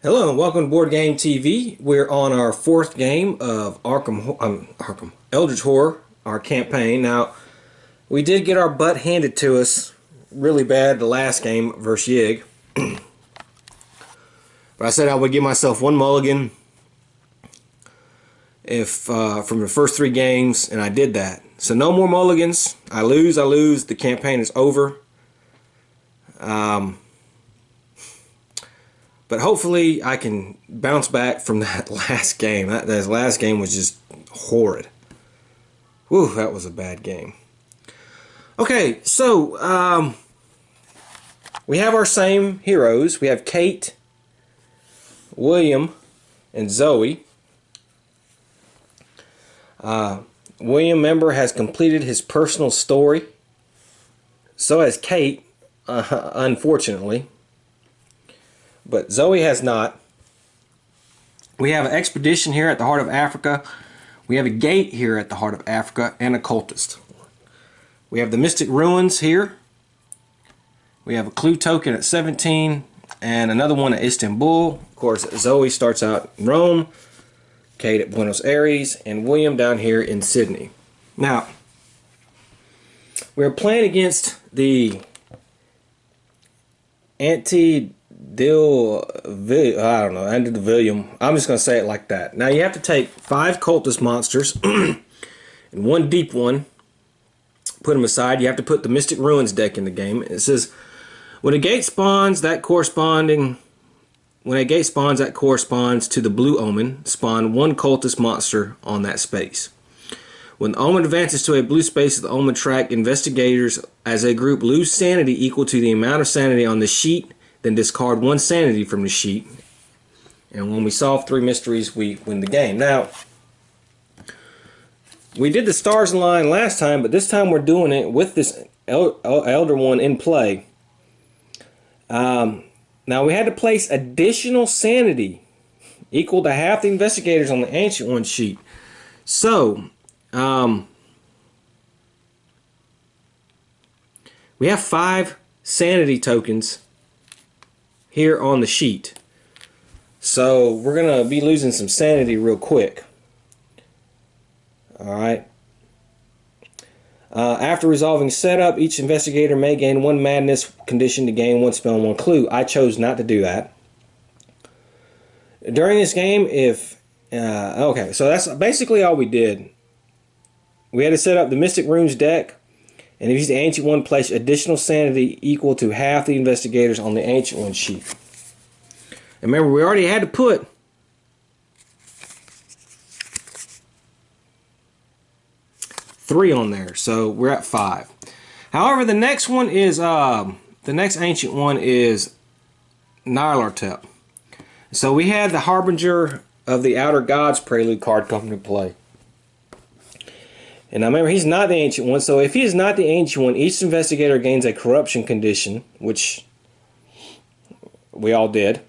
Hello and welcome to Board Game TV. We're on our fourth game of Eldritch Horror, our campaign. Now, we did get our butt handed to us really bad the last game versus Yig. But I said I would give myself one mulligan if from the first three games, and I did that. So no more mulligans. I lose. The campaign is over. But hopefully I can bounce back from that last game. That last game was just horrid. Whew, that was a bad game. Okay, so we have our same heroes. We have Kate, William, and Zoe. William, member, has completed his personal story. So has Kate, unfortunately. But Zoe has not. We have an expedition here at the heart of Africa. We have a gate here at the heart of Africa and a cultist. We have the Mystic Ruins here. We have a clue token at 17 and another one at Istanbul. Of course, Zoe starts out in Rome, Kate at Buenos Aires, and William down here in Sydney. Now, we're playing against the Antediluvium. I'm just going to say it like that. Now you have to take 5 cultist monsters and one deep one. Put them aside. You have to put the Mystic Ruins deck in the game. It says when a gate spawns, that corresponds to the blue omen. Spawn one cultist monster on that space. When the omen advances to a blue space of the omen track, investigators as a group lose sanity equal to the amount of sanity on the sheet. Then discard 1 sanity from the sheet. And when we solve 3 mysteries, we win the game. Now, we did the stars in line last time, but this time we're doing it with this Elder one in play. Now, we had to place additional sanity equal to half the investigators on the Ancient One sheet. So, we have 5 sanity tokens here on the sheet. So we're going to be losing some sanity real quick. Alright. After resolving setup, each investigator may gain 1 madness condition to gain 1 spell and 1 clue. I chose not to do that. During this game, okay, so that's basically all we did. We had to set up the Mystic Runes deck. And if he's the Ancient One, place additional sanity equal to half the investigators on the Ancient One sheet. And remember, we already had to put 3 on there, so we're at 5. However, the next one is the next Ancient One is Nyarlathotep. So we had the Harbinger of the Outer Gods Prelude card come into play. And now remember, he's not the Ancient One, so if he is not the Ancient One, each investigator gains a corruption condition, which we all did,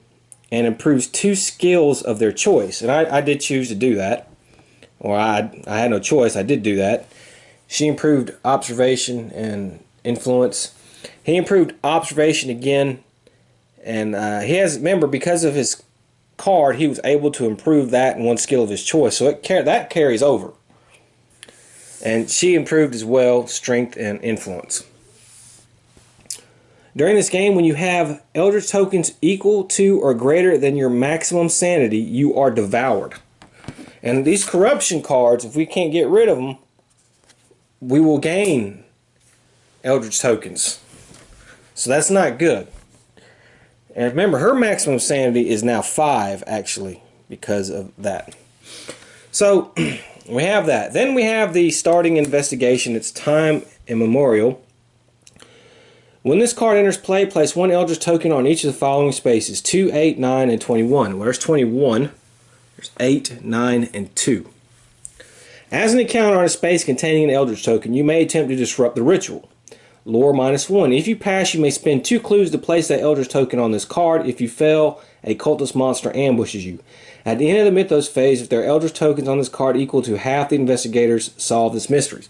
and improves 2 skills of their choice. And I did choose to do that. Or I had no choice, I did do that. She improved observation and influence. He improved observation again, and remember, because of his card, he was able to improve that in 1 skill of his choice, so that carries over. And she improved as well, strength and influence. During this game, when you have Eldritch tokens equal to or greater than your maximum sanity, you are devoured. And these corruption cards, if we can't get rid of them, we will gain Eldritch tokens. So that's not good. And remember, her maximum sanity is now 5, actually, because of that. So we have that. Then we have the starting investigation. It's time immemorial. When this card enters play, place 1 Eldritch token on each of the following spaces: 2, 8, 9, and 21. Well, there's 21. There's 8, 9, and 2. As an encounter on a space containing an Eldritch token, you may attempt to disrupt the ritual. Lore -1. If you pass, you may spend 2 clues to place that Eldritch token on this card. If you fail, a cultist monster ambushes you. At the end of the Mythos phase, if there are Eldritch tokens on this card equal to half the investigators, solve this mysteries.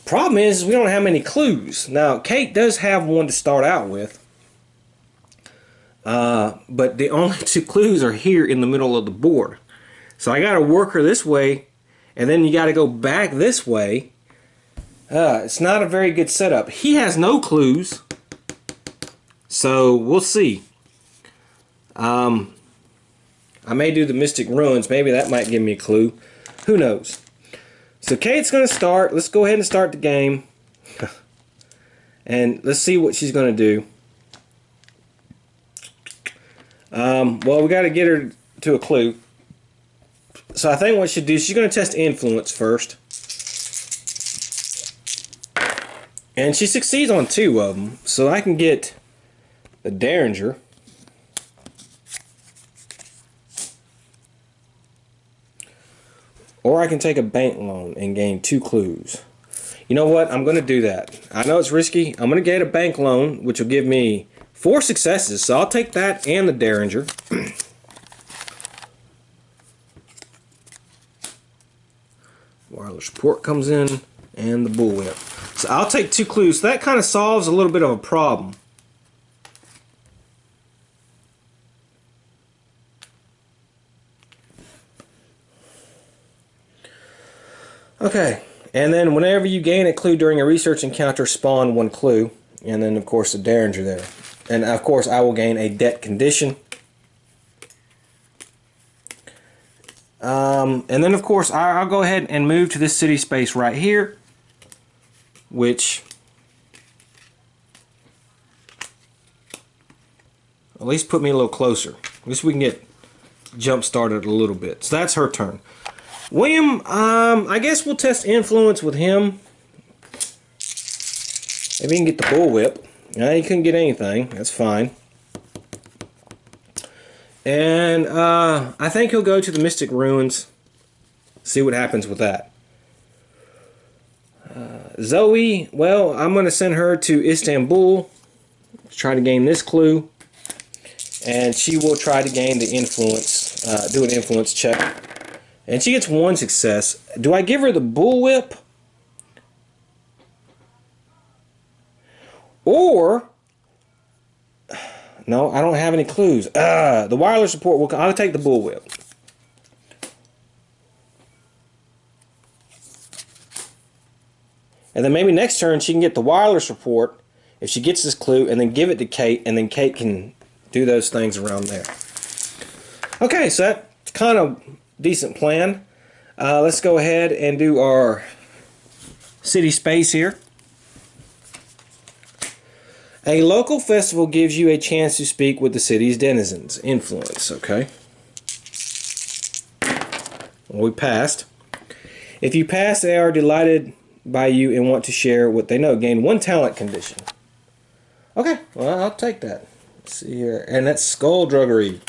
Problem is we don't have many clues. Now, Kate does have one to start out with. But the only two clues are here in the middle of the board. So I got to work her this way, and then you got to go back this way. It's not a very good setup. He has no clues, so we'll see. I may do the Mystic Ruins. Maybe that might give me a clue. Who knows? So Kate's going to start. Let's go ahead and start the game. And let's see what she's going to do. Well, we got to get her to a clue. So I think what she'll do, she's going to test influence first. And she succeeds on 2 of them. So I can get the Derringer. Or I can take a bank loan and gain 2 clues. You know what? I'm going to do that. I know it's risky. I'm going to get a bank loan, which will give me 4 successes. So I'll take that and the Derringer. Wireless support comes in, and the bullwhip. So I'll take 2 clues. So that kind of solves a little bit of a problem. Okay, and then whenever you gain a clue during a research encounter, spawn 1 clue. And then, of course, the Derringer there. And, of course, I will gain a debt condition. And then, of course, I'll go ahead and move to this city space right here, which at least put me a little closer. At least we can get jump started a little bit. So that's her turn. William, I guess we'll test influence with him. Maybe he can get the bullwhip. He couldn't get anything. That's fine. And I think he'll go to the Mystic Ruins. See what happens with that. Zoe, well, I'm going to send her to Istanbul to try to gain this clue. And she will try to gain the influence, do an influence check. And she gets 1 success. Do I give her the bullwhip? Or, no, I don't have any clues. The wireless support, I'll take the bullwhip. And then maybe next turn she can get the wireless report if she gets this clue, and then give it to Kate, and then Kate can do those things around there. Okay, so that's kind of decent plan. Let's go ahead and do our city space here. A local festival gives you a chance to speak with the city's denizens. Influence, okay. Well, we passed. If you pass, they are delighted by you and want to share what they know. Gain 1 talent condition. Okay, well, I'll take that. Let's see here. And that's skullduggery.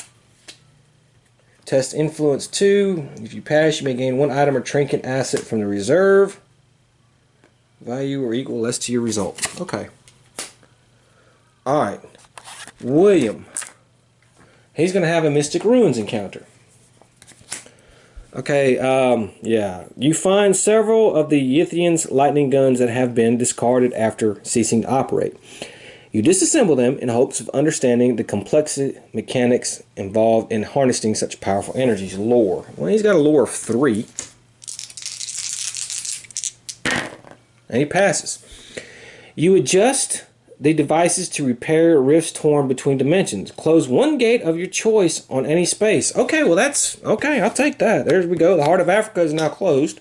Test influence 2. If you pass, you may gain 1 item or trinket asset from the reserve. Value or equal less to your result. Okay. Alright. William. He's going to have a Mystic Ruins encounter. Okay, yeah. You find several of the Yithian's lightning guns that have been discarded after ceasing to operate. You disassemble them in hopes of understanding the complex mechanics involved in harnessing such powerful energies. Lore. Well, he's got a lore of 3. And he passes. You adjust the devices to repair rifts torn between dimensions. Close 1 gate of your choice on any space. Okay, well that's... Okay, I'll take that. There we go. The Heart of Africa is now closed.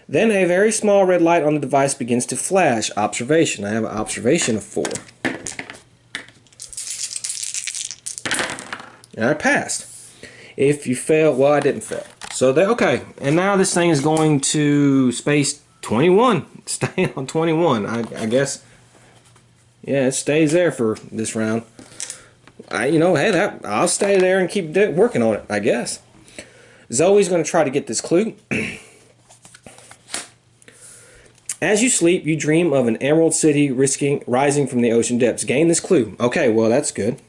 Then a very small red light on the device begins to flash. Observation. I have an observation of 4. And I passed. If you fail... Well, I didn't fail. So, okay. And now this thing is going to space 21. Staying on 21. I guess... Yeah, it stays there for this round. You know, hey, I'll stay there and keep working on it, I guess. Zoe's going to try to get this clue. As you sleep, you dream of an emerald city rising from the ocean depths. Gain this clue. Okay, well, that's good.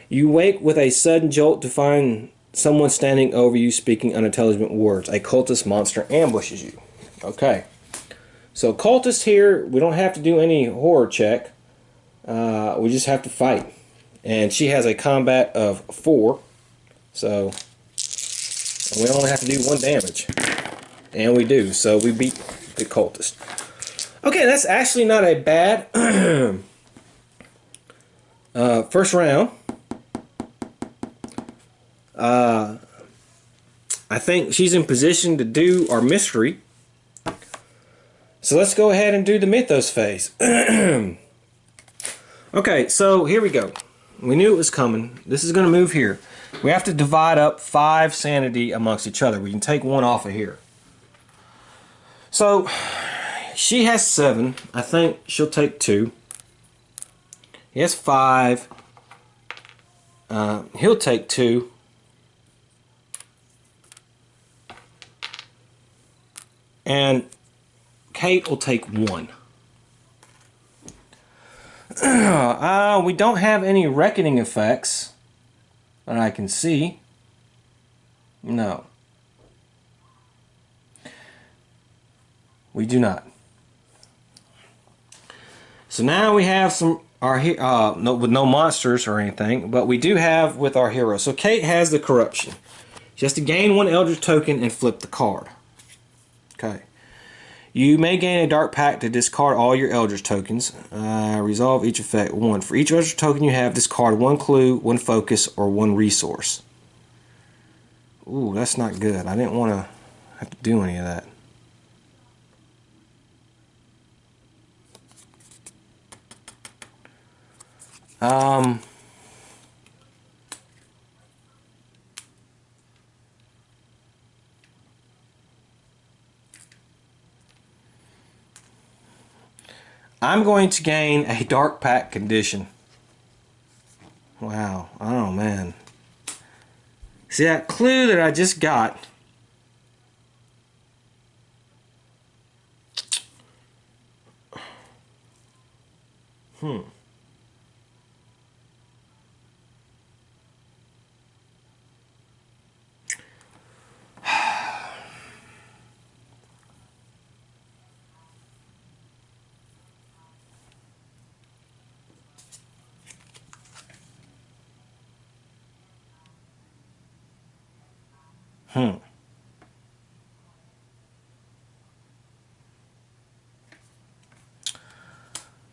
You wake with a sudden jolt to find someone standing over you speaking unintelligible words. A cultist monster ambushes you. Okay. So cultist here, we don't have to do any horror check. We just have to fight. And she has a combat of 4. So we only have to do 1 damage. And we do. So we beat the cultist. Okay, that's actually not a bad first round. I think she's in position to do our mystery. So let's go ahead and do the Mythos phase. Okay, so here we go. We knew it was coming. This is going to move here. We have to divide up 5 sanity amongst each other. We can take 1 off of here. So she has 7. I think she'll take 2. He has 5. He'll take 2. And Kate will take 1. We don't have any reckoning effects that I can see. No. We do not. So now we have some with no monsters or anything, but we do have with our hero. So Kate has the corruption. She has to gain 1 eldritch token and flip the card. Okay. You may gain a dark pact to discard all your eldritch tokens. Resolve each effect 1. For each eldritch token you have, discard 1 clue, 1 focus, or 1 resource. Ooh, that's not good. I didn't want to have to do any of that. I'm going to gain a dark pact condition. Wow. Oh, man. See that clue that I just got? Hmm.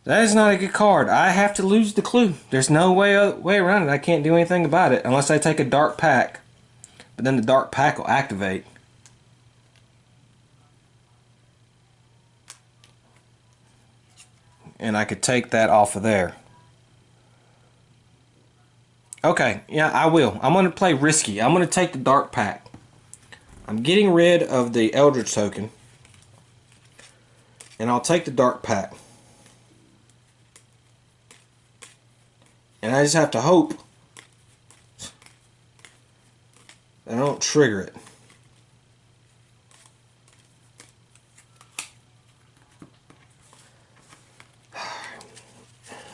That is not a good card. I have to lose the clue. There's no way around it. I can't do anything about it unless I take a dark pack. But then the dark pack will activate. And I could take that off of there. Okay, yeah, I will. I'm going to play risky. I'm going to take the dark pack. I'm getting rid of the eldritch token. And I'll take the dark pack. And I just have to hope that I don't trigger it.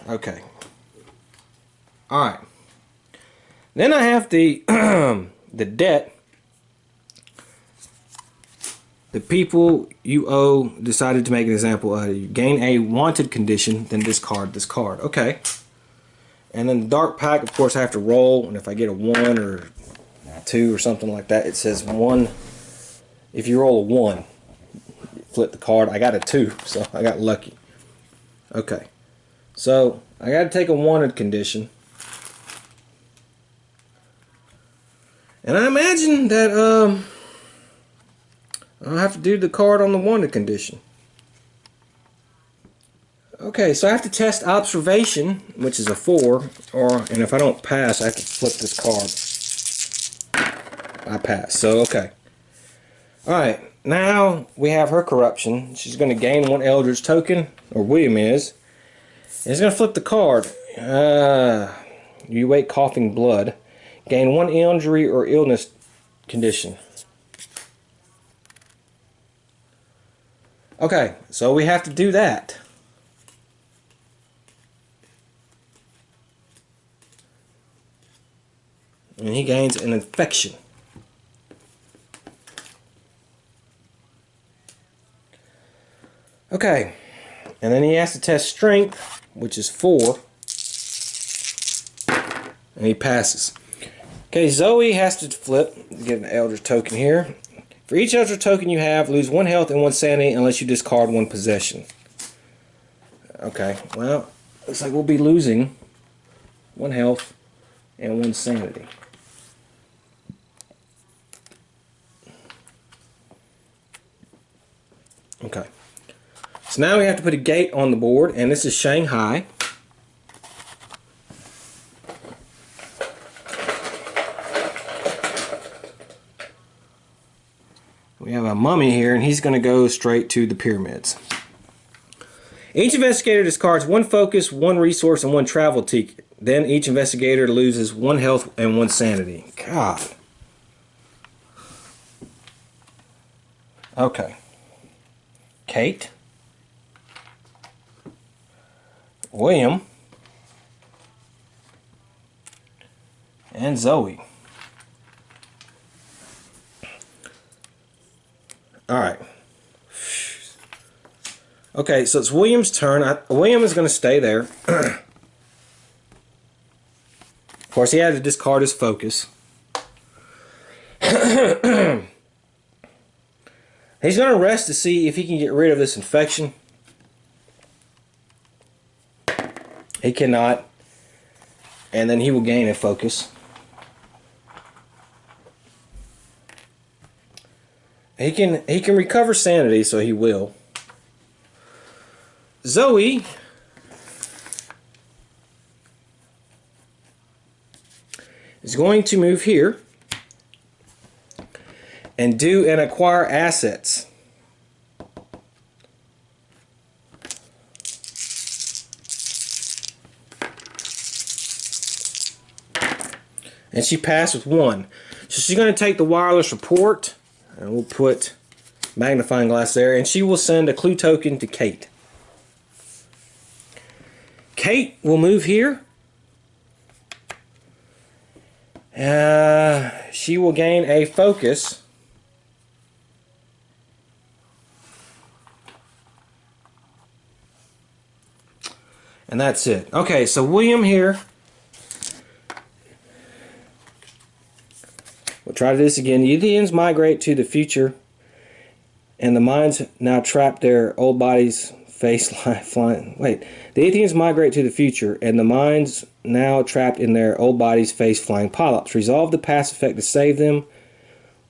Okay. Alright. Then I have the the debt. The people you owe decided to make an example out of you. Gain a wanted condition, then discard this card. Okay. And then the dark pack, of course, I have to roll. And if I get a 1 or 2 or something like that, it says 1. If you roll a 1, flip the card. I got a 2, so I got lucky. Okay. So I got to take a wanted condition. And I imagine that I'll have to do the card on the wanted condition. Okay, so I have to test observation, which is a 4, and if I don't pass, I have to flip this card. I pass, so okay. Alright, now we have her corruption. She's going to gain 1 eldritch token, or William is. And he's going to flip the card. You wait coughing blood. Gain 1 injury or illness condition. Okay, so we have to do that. And he gains an infection. Okay, and then he has to test strength, which is 4. And he passes. Okay, Zoe has to flip. Get an Eldritch token here. For each Eldritch token you have, lose 1 health and 1 sanity unless you discard 1 possession. Okay, well, looks like we'll be losing 1 health and 1 sanity. Okay. So now we have to put a gate on the board, and this is Shanghai. We have a mummy here, and he's going to go straight to the pyramids. Each investigator discards 1 focus, 1 resource, and 1 travel ticket. Then each investigator loses 1 health and 1 sanity. God. Okay. Kate. William. And Zoe. Alright. Okay, so it's William's turn. William is going to stay there. Of course, he had to discard his focus. He's going to rest to see if he can get rid of this infection. He cannot. And then he will gain a focus. He can recover sanity, so he will. Zoe is going to move here and do and acquire assets. And she passed with 1. So she's going to take the wireless report, and we'll put magnifying glass there, and she will send a clue token to Kate. Kate will move here. She will gain a focus. And that's it. Okay, so William here. We'll try this again. The Athenians migrate to the future, and the minds now trap their old bodies face flying. Wait. The Athenians migrate to the future, and the minds now trapped in their old bodies face flying polyps. Resolve the pass effect to save them,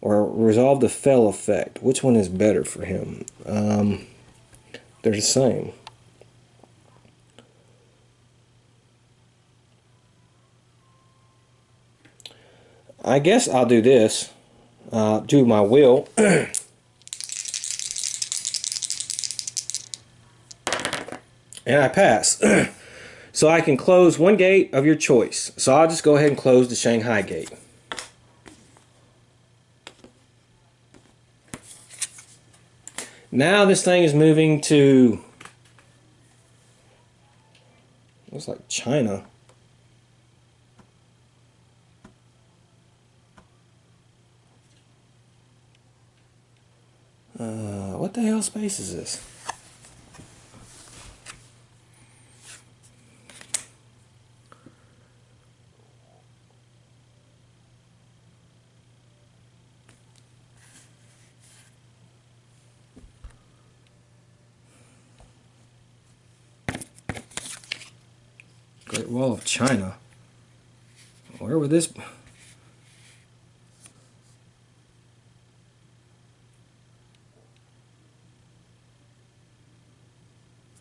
or resolve the fell effect. Which one is better for him? They're the same. I guess I'll do this. Do my will. And I pass. So I can close 1 gate of your choice. So I'll just go ahead and close the Shanghai gate. Now this thing is moving to, looks like China. What the hell space is this? Great Wall of China. Where would this...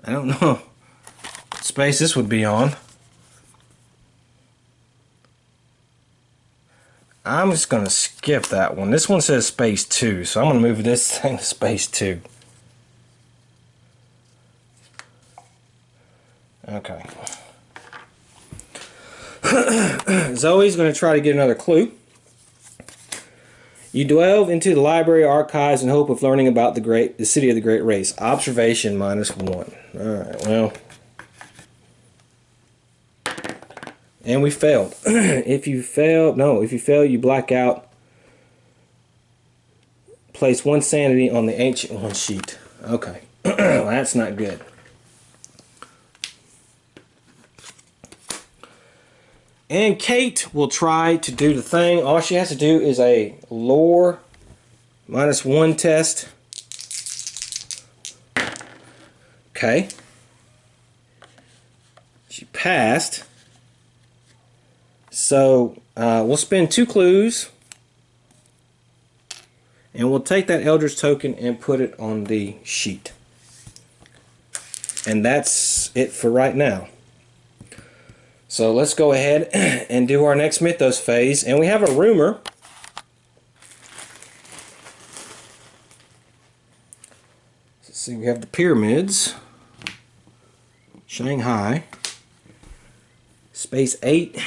I don't know what space this would be on. I'm just going to skip that one. This one says space 2, so I'm going to move this thing to space 2. Okay. Zoe's going to try to get another clue. You delve into the library archives in hope of learning about the city of the great race. Observation -1. Alright, well. And we failed. If you fail, you black out. Place 1 sanity on the ancient one sheet. Okay. Well, that's not good. And Kate will try to do the thing. All she has to do is a lore -1 test. Okay. She passed. So we'll spend 2 clues. And we'll take that Eldritch token and put it on the sheet. And that's it for right now. So let's go ahead and do our next Mythos phase. And we have a rumor. Let's see, we have the pyramids, Shanghai, Space 8,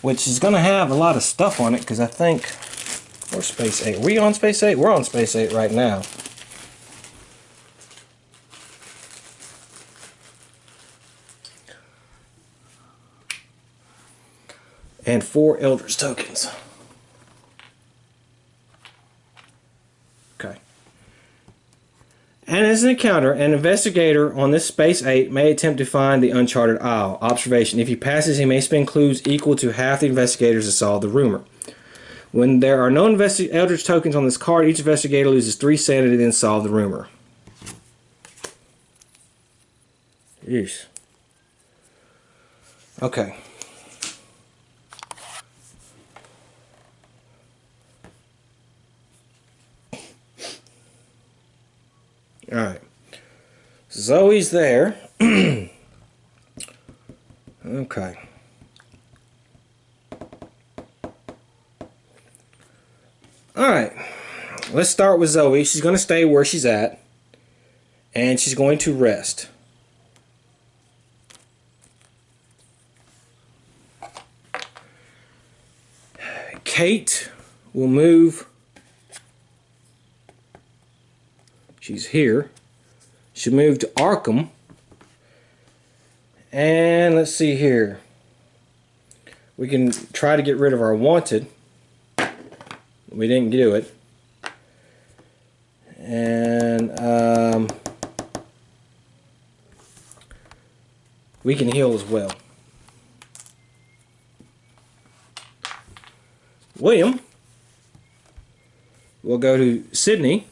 which is going to have a lot of stuff on it because I think, or Space 8. Are we on Space 8? We're on Space 8 right now. And 4 Eldritch tokens. Okay. And as an encounter, an investigator on this Space 8 may attempt to find the Uncharted Isle. Observation: if he passes, he may spend clues equal to half the investigators to solve the rumor. When there are no Eldritch tokens on this card, each investigator loses 3 sanity, then solve the rumor. Yeesh. Okay. Alright. Zoe's there. Okay. Alright. Let's start with Zoe. She's going to stay where she's at. And she's going to rest. Kate will move. She's here. She'll move to Arkham. And let's see here. We can try to get rid of our wanted. We didn't do it. And we can heal as well. William will go to Sydney.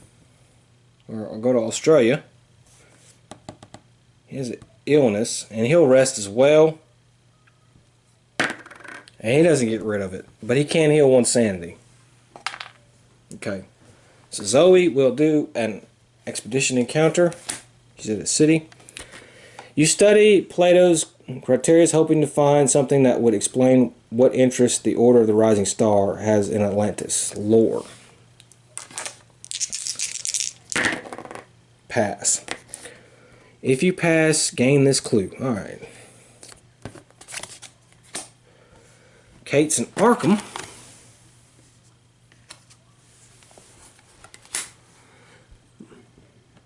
Or I'll go to Australia. He has an illness, and he'll rest as well. And he doesn't get rid of it, but he can heal 1 sanity. Okay. So Zoe will do an expedition encounter. She's at a city. You study Plato's criteria, hoping to find something that would explain what interest the Order of the Rising Star has in Atlantis. Lore. Pass. If you pass, gain this clue. Alright. Kate's in Arkham.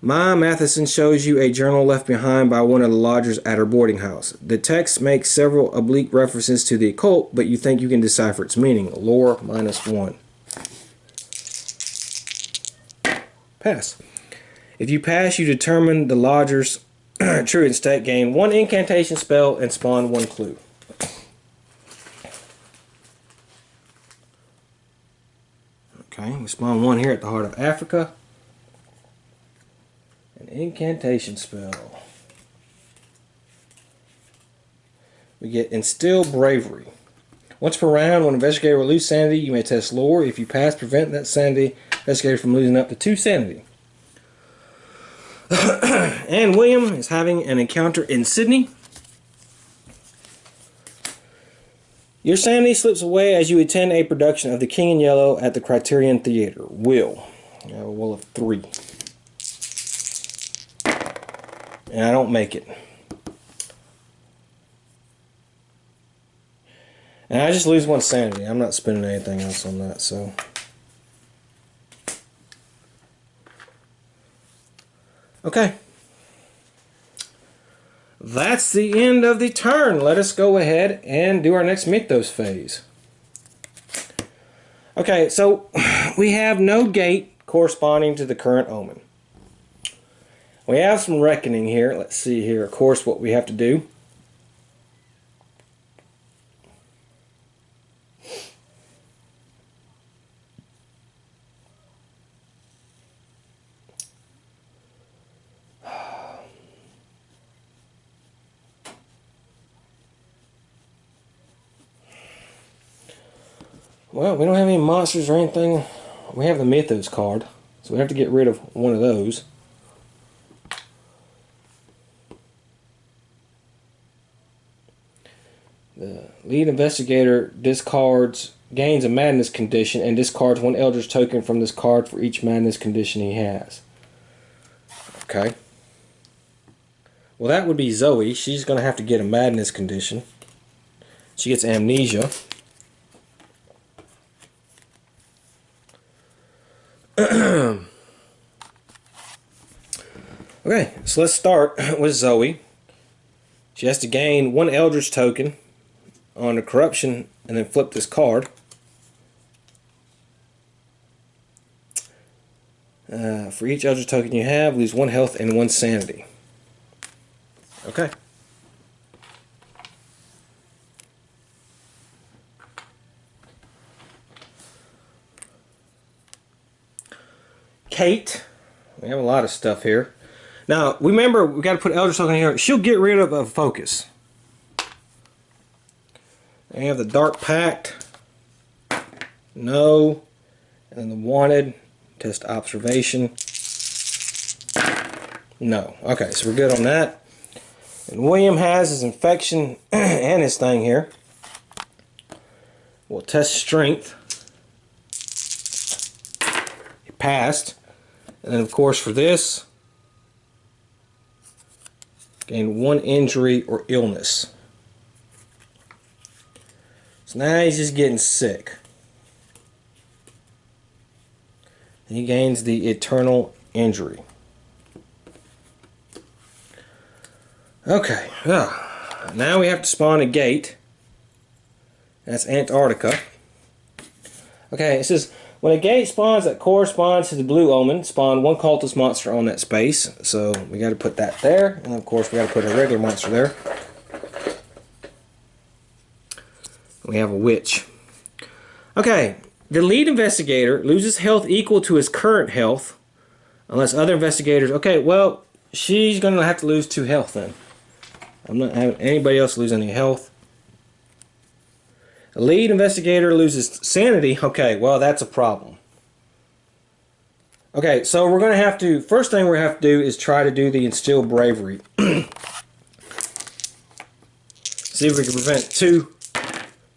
Ma Matheson shows you a journal left behind by one of the lodgers at her boarding house. The text makes several oblique references to the occult, but you think you can decipher its meaning. Lore -1. Pass. If you pass, you determine the lodger's true state, gain 1 incantation spell, and spawn 1 clue. Okay, we spawn 1 here at the heart of Africa. An incantation spell. We get Instill Bravery. Once per round, when an investigator will lose sanity, you may test lore. If you pass, prevent that sanity investigator from losing up to 2 sanity. And William is having an encounter in Sydney. Your sanity slips away as you attend a production of The King in Yellow at the Criterion Theater. Will. I have a will of 3. And I don't make it. And I just lose 1 sanity. I'm not spending anything else on that, so. Okay. That's the end of the turn. Let us go ahead and do our next Mythos phase. Okay, so we have no gate corresponding to the current omen. We have some reckoning here. Let's see here, of course, what we have to do. Well, we don't have any monsters or anything. We have the Mythos card, so we have to get rid of one of those. The lead investigator gains a madness condition and discards one eldritch token from this card for each madness condition he has. Okay. Well, that would be Zoe. She's going to have to get a madness condition. She gets amnesia. Okay, so let's start with Zoe. She has to gain one eldritch token on the corruption and then flip this card. For each eldritch token you have, lose one health and one sanity. Okay. Kate. We have a lot of stuff here. Now, remember, we got to put eldritch token here. She'll get rid of a focus. And you have the Dark Pact. No. And then the Wanted. Test observation. No. Okay, so we're good on that. And William has his infection and his thing here. We'll test strength. He passed. And then, of course, for this, gain one injury or illness. So now he's just getting sick. And he gains the eternal injury. Okay, now we have to spawn a gate. That's Antarctica. Okay, it says, when a gate spawns that corresponds to the blue omen, spawn one cultist monster on that space. So we got to put that there. And of course we got to put a regular monster there. We have a witch. Okay, the lead investigator loses health equal to his current health. Unless other investigators... Okay, well, she's going to have to lose 2 health then. I'm not having anybody else lose any health. The lead investigator loses sanity. Okay, well, that's a problem. Okay, so we're going to have to... First thing we're going to have to do is try to do the instill bravery. See if we can prevent 2.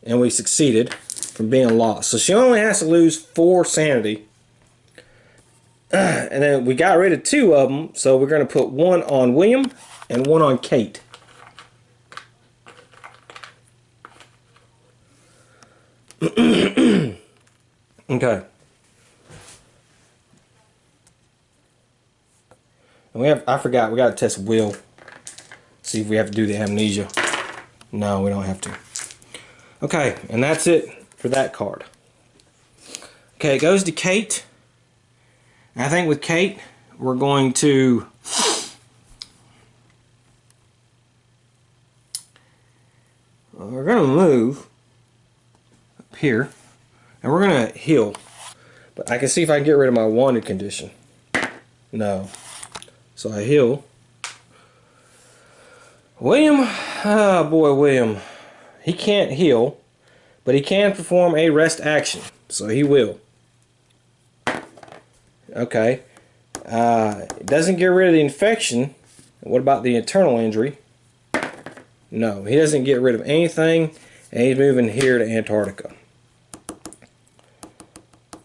And we succeeded from being lost. So she only has to lose 4 sanity. And then we got rid of 2 of them. So we're going to put 1 on William and 1 on Kate. Okay. And I forgot, we got to test will. See if we have to do the amnesia. No, we don't have to. Okay, and that's it for that card. Okay, it goes to Kate. I think with Kate, we're going to... we're going to move up here. And we're going to heal. But I can see if I can get rid of my wanted condition. No. So I heal. William, oh boy, William. He can't heal, but he can perform a rest action, so he will. Okay. It doesn't get rid of the infection. What about the eternal injury? No, he doesn't get rid of anything, and he's moving here to Antarctica.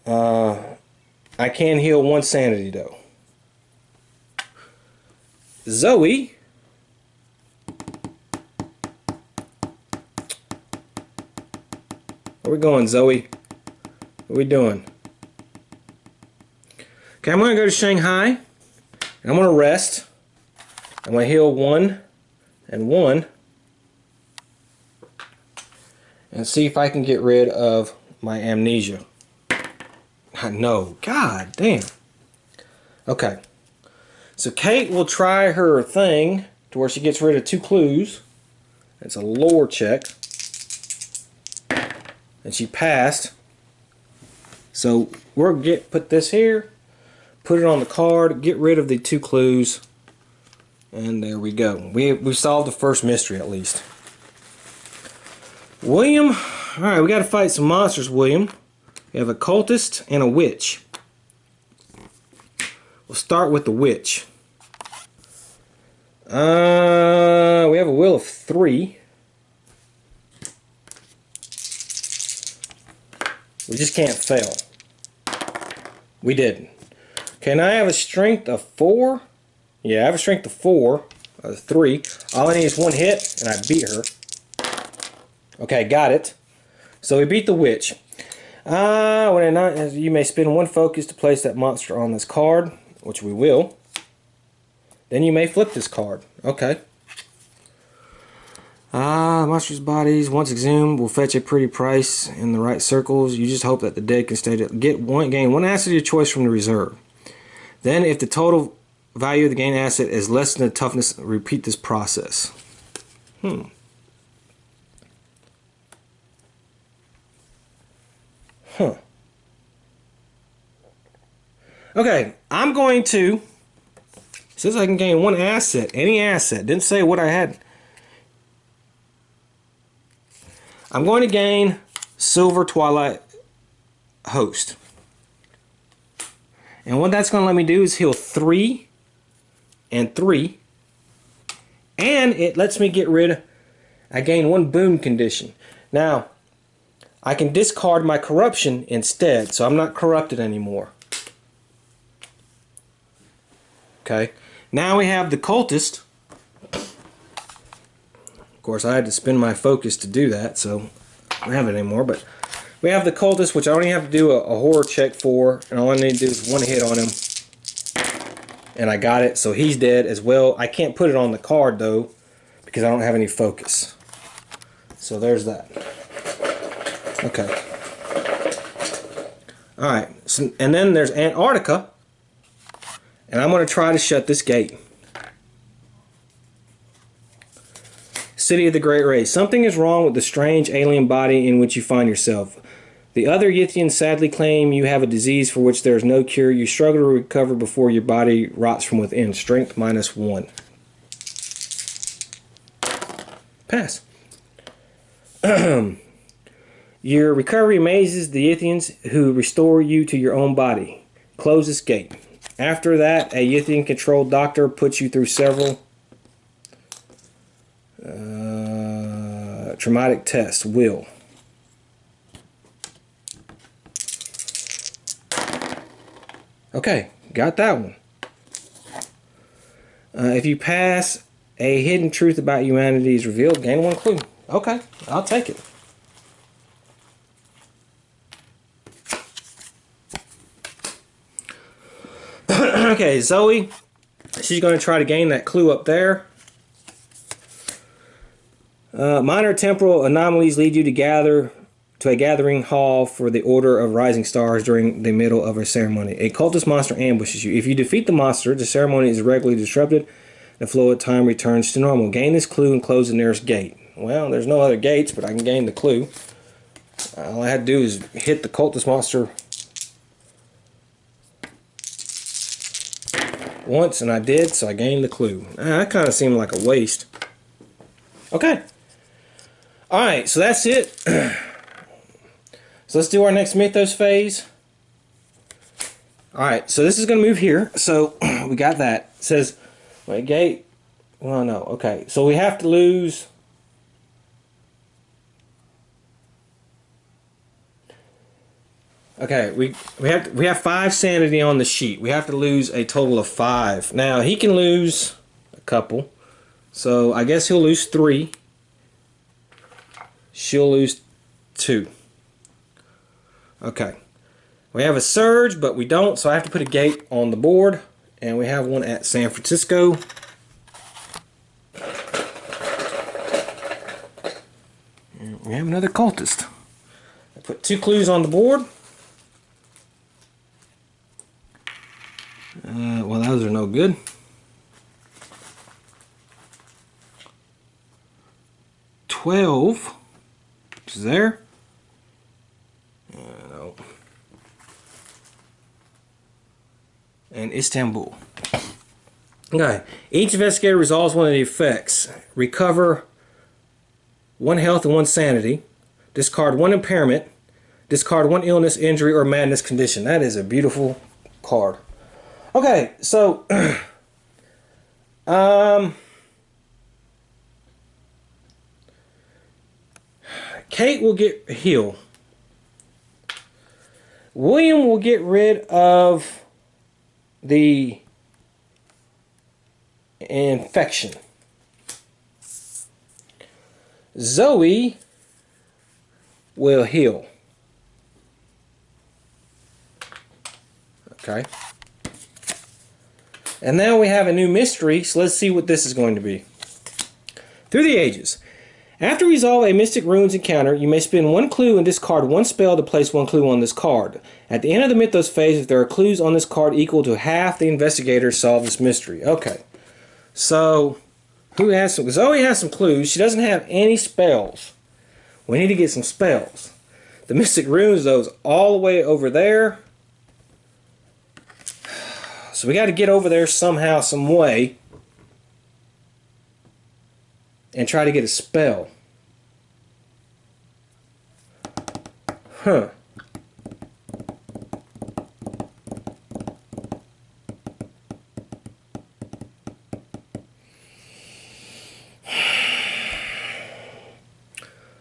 I can heal 1 sanity, though. Zoe... Where we going, Zoe? What are we doing? Okay, I'm going to go to Shanghai. And I'm going to rest. I'm going to heal 1 and 1. And see if I can get rid of my amnesia. No. God damn. Okay. So Kate will try her thing to where she gets rid of 2 clues. It's a lore check. And she passed. So we'll put this here, put it on the card, get rid of the 2 clues, and there we go. We solved the first mystery at least. William, alright, we gotta fight some monsters, William. We have a cultist and a witch. We'll start with the witch. We have a wheel of 3. We just can't fail. We didn't. Okay, now I have a strength of 4. Yeah, I have a strength of 4. 3. All I need is 1 hit, and I beat her. Okay, got it. So we beat the witch. You may spend 1 focus to place that monster on this card, which we will. Then you may flip this card. Okay. Monster's bodies, once exhumed, will fetch a pretty price in the right circles. You just hope that the dead can gain 1 asset of your choice from the reserve. Then, if the total value of the gained asset is less than the toughness, repeat this process. Okay, I'm going to, since I can gain 1 asset, any asset, didn't say what I had. I'm going to gain Silver Twilight Host. And what that's going to let me do is heal 3 and 3. And it lets me get rid of, I gain 1 boon condition. Now, I can discard my corruption instead, so I'm not corrupted anymore. Okay, now we have the cultist. Of course, I had to spend my focus to do that, so I don't have it anymore. But we have the cultist, which I only have to do a horror check for, and all I need to do is 1 hit on him. And I got it, so he's dead as well. I can't put it on the card, though, because I don't have any focus. So there's that. Okay. Alright, so, and then there's Antarctica. And I'm going to try to shut this gate. City of the Great Race. Something is wrong with the strange alien body in which you find yourself. The other Yithians sadly claim you have a disease for which there is no cure. You struggle to recover before your body rots from within. Strength -1. Pass. Your recovery amazes the Yithians who restore you to your own body. Close this gate. After that, a Yithian-controlled doctor puts you through several traumatic tests. Will. Okay, got that one. If you pass, a hidden truth about humanity is revealed. Gain 1 clue. Okay, I'll take it. Okay, Zoe, she's going to try to gain that clue up there. Minor temporal anomalies lead you to a gathering hall for the Order of Rising Stars during the middle of a ceremony. A cultist monster ambushes you. If you defeat the monster, the ceremony is regularly disrupted. The flow of time returns to normal. Gain this clue and close the nearest gate. Well, there's no other gates, but I can gain the clue. All I had to do is hit the cultist monster once, and I did, so I gained the clue. That kind of seemed like a waste. Okay. Alright, so that's it. So let's do our next Mythos phase. Alright, so this is going to move here. So we got that. It says, wait, gate. Well, no. Okay, so we have to lose. Okay, we have 5 sanity on the sheet. We have to lose a total of 5. Now he can lose a couple, so I guess he'll lose 3. She'll lose 2. Okay, we have a surge, but we don't, so I have to put a gate on the board, and we have one at San Francisco. And we have another cultist. I put 2 clues on the board. Well, those are no good. 12 is there. No. And Istanbul. Okay. Each investigator resolves one of the effects. Recover 1 health and 1 sanity. Discard 1 impairment. Discard 1 illness, injury, or madness condition. That is a beautiful card. Okay, so Kate will get heal. William will get rid of the infection. Zoe will heal. Okay. And now we have a new mystery, so let's see what this is going to be. Through the Ages. After you resolve a Mystic Runes encounter, you may spend 1 clue and discard 1 spell to place 1 clue on this card. At the end of the Mythos phase, if there are clues on this card equal to half the investigators solve this mystery. Okay. So, who has some? Zoe has some clues. She doesn't have any spells. We need to get some spells. The Mystic Runes, though, is all the way over there. So we got to get over there somehow, some way, and try to get a spell. Huh.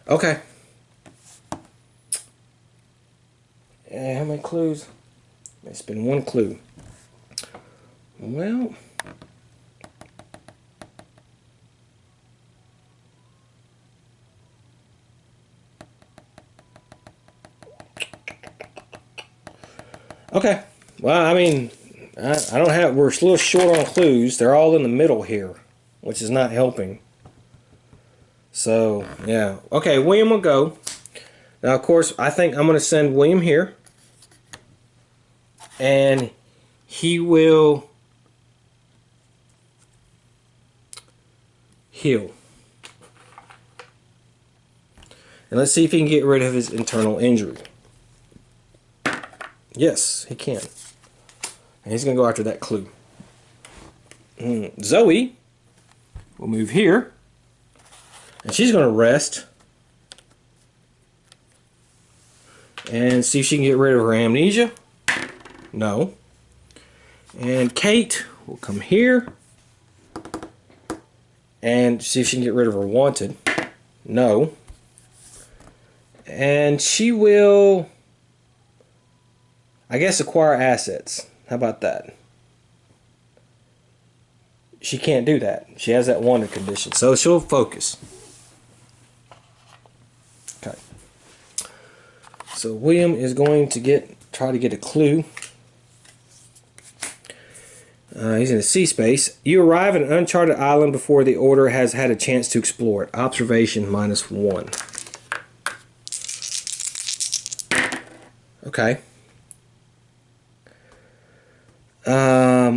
Okay. How many clues? It's been 1 clue. Well, okay. Well, I mean, I don't have. We're a little short on clues. They're all in the middle here, which is not helping. So yeah. Okay, William will go. Now, of course, I think I'm going to send William here, and he will heal. And let's see if he can get rid of his internal injury. Yes, he can. And he's going to go after that clue. Zoe will move here. And she's going to rest. And see if she can get rid of her amnesia. No. And Kate will come here. And see if she can get rid of her wanted. No. And she will, I guess, acquire assets. How about that? She can't do that. She has that wanted condition. So she'll focus. Okay. So William is going to try to get a clue. He's in a sea space. You arrive at an uncharted island before the Order has had a chance to explore it. Observation -1. Okay.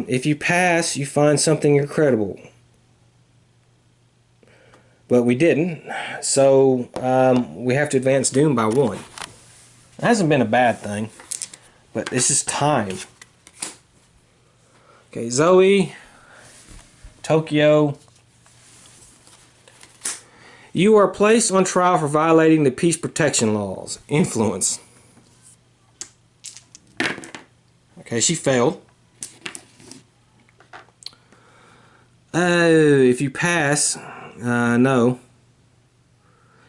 If you pass, you find something incredible. But we didn't. So we have to advance Doom by 1. It hasn't been a bad thing. But this is time. Okay, Zoe, Tokyo. You are placed on trial for violating the peace protection laws. Influence. Okay, she failed. If you pass, no.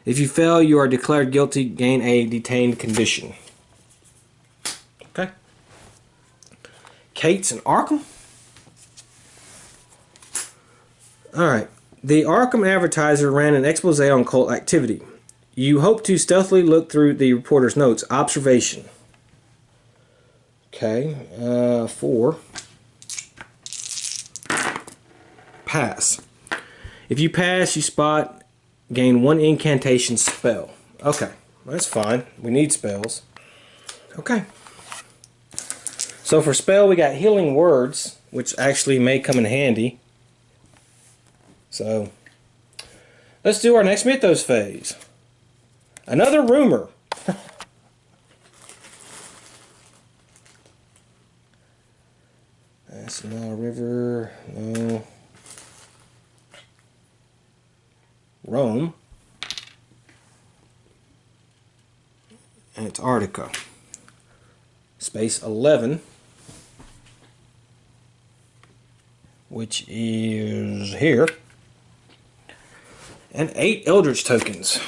If you fail, you are declared guilty, gain a detained condition. Okay. Kate's in Arkham. Alright. The Arkham Advertiser ran an expose on cult activity. You hope to stealthily look through the reporter's notes. Observation. Okay. 4. Pass. If you pass, you spot, gain 1 incantation spell. Okay. That's fine. We need spells. Okay. So for spell, we got Healing Words, which actually may come in handy. So, Let's do our next Mythos phase. Another rumor. That's not a river. No. Rome. Antarctica. Space 11. Which is here. And 8 eldritch tokens.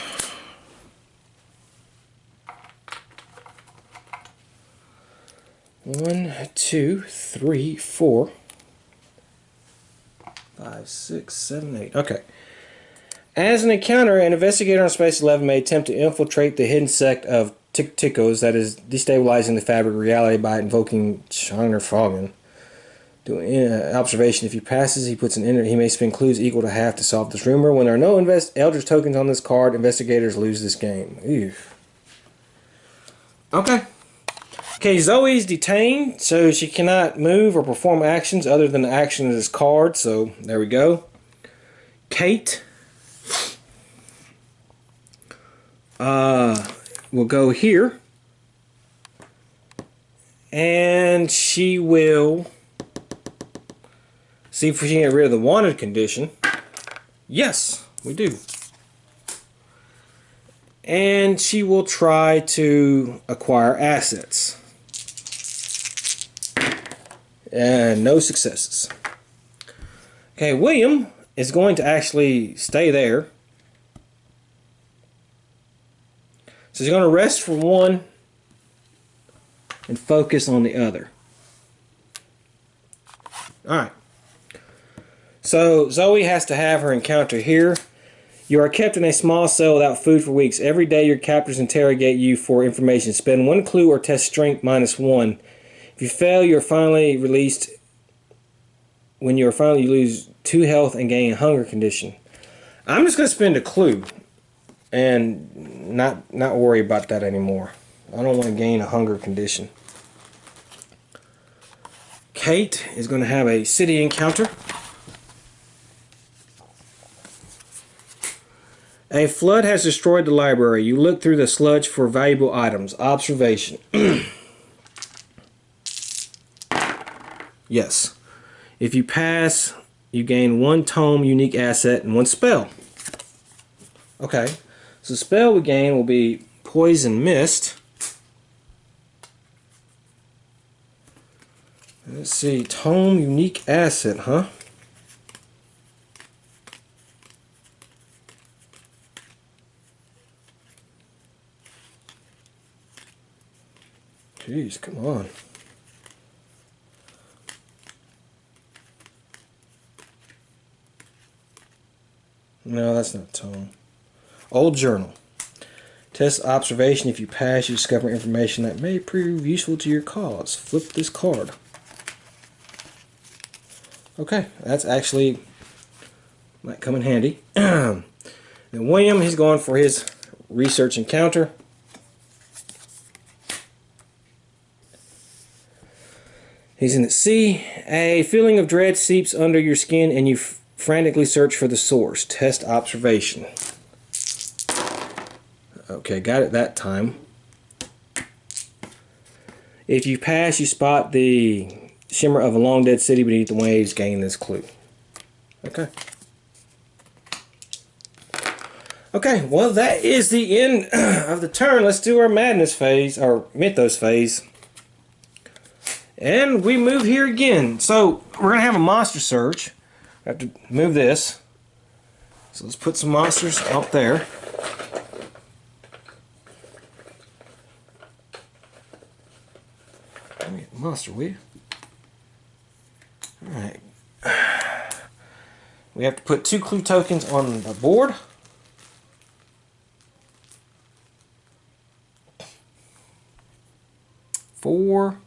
One, two, three, 4, 5, 6, 7, 8. Okay. As an encounter, an investigator on Space 11 may attempt to infiltrate the hidden sect of Ticos, that is, destabilizing the fabric of reality by invoking Shiner Foggin. Doing observation. If he passes, he puts an enter. He may spend clues equal to half to solve this rumor. When there are no eldritch tokens on this card, investigators lose this game. Ew. Okay. Okay, Zoe's detained, so she cannot move or perform actions other than the action of this card. So there we go. Kate will go here, and she will see if we can get rid of the wanted condition. Yes, we do. And she will try to acquire assets. And no successes. Okay, William is going to actually stay there. So he's going to rest for one and focus on the other. Alright. So Zoe has to have her encounter here. You are kept in a small cell without food for weeks. Every day your captors interrogate you for information. Spend 1 clue or test strength -1. If you fail, you're finally released. When you are finally, you lose 2 health and gain a hunger condition. I'm just going to spend a clue and not worry about that anymore. I don't want to gain a hunger condition. Kate is going to have a city encounter. A flood has destroyed the library. You look through the sludge for valuable items. Observation. Yes. If you pass, you gain 1 tome, unique asset, and 1 spell. Okay. So the spell we gain will be Poison Mist. Let's see. Tome, unique asset, huh? Jeez, come on. No, that's not tome. Old journal. Test observation. If you pass, you discover information that may prove useful to your cause. Flip this card. Okay, that's actually might come in handy. And William, he's going for his research encounter. He's in the sea. A feeling of dread seeps under your skin and you frantically search for the source. Test observation. Okay, got it that time. If you pass, you spot the shimmer of a long dead city beneath the waves. Gain this clue. Okay. Okay, well that is the end of the turn. Let's do our madness phase, our mythos phase. And we move here again. So we're going to have a monster search. I have to move this. So let's put some monsters up there. Let me get the monster, will you? Alright. We have to put 2 clue tokens on the board. Four.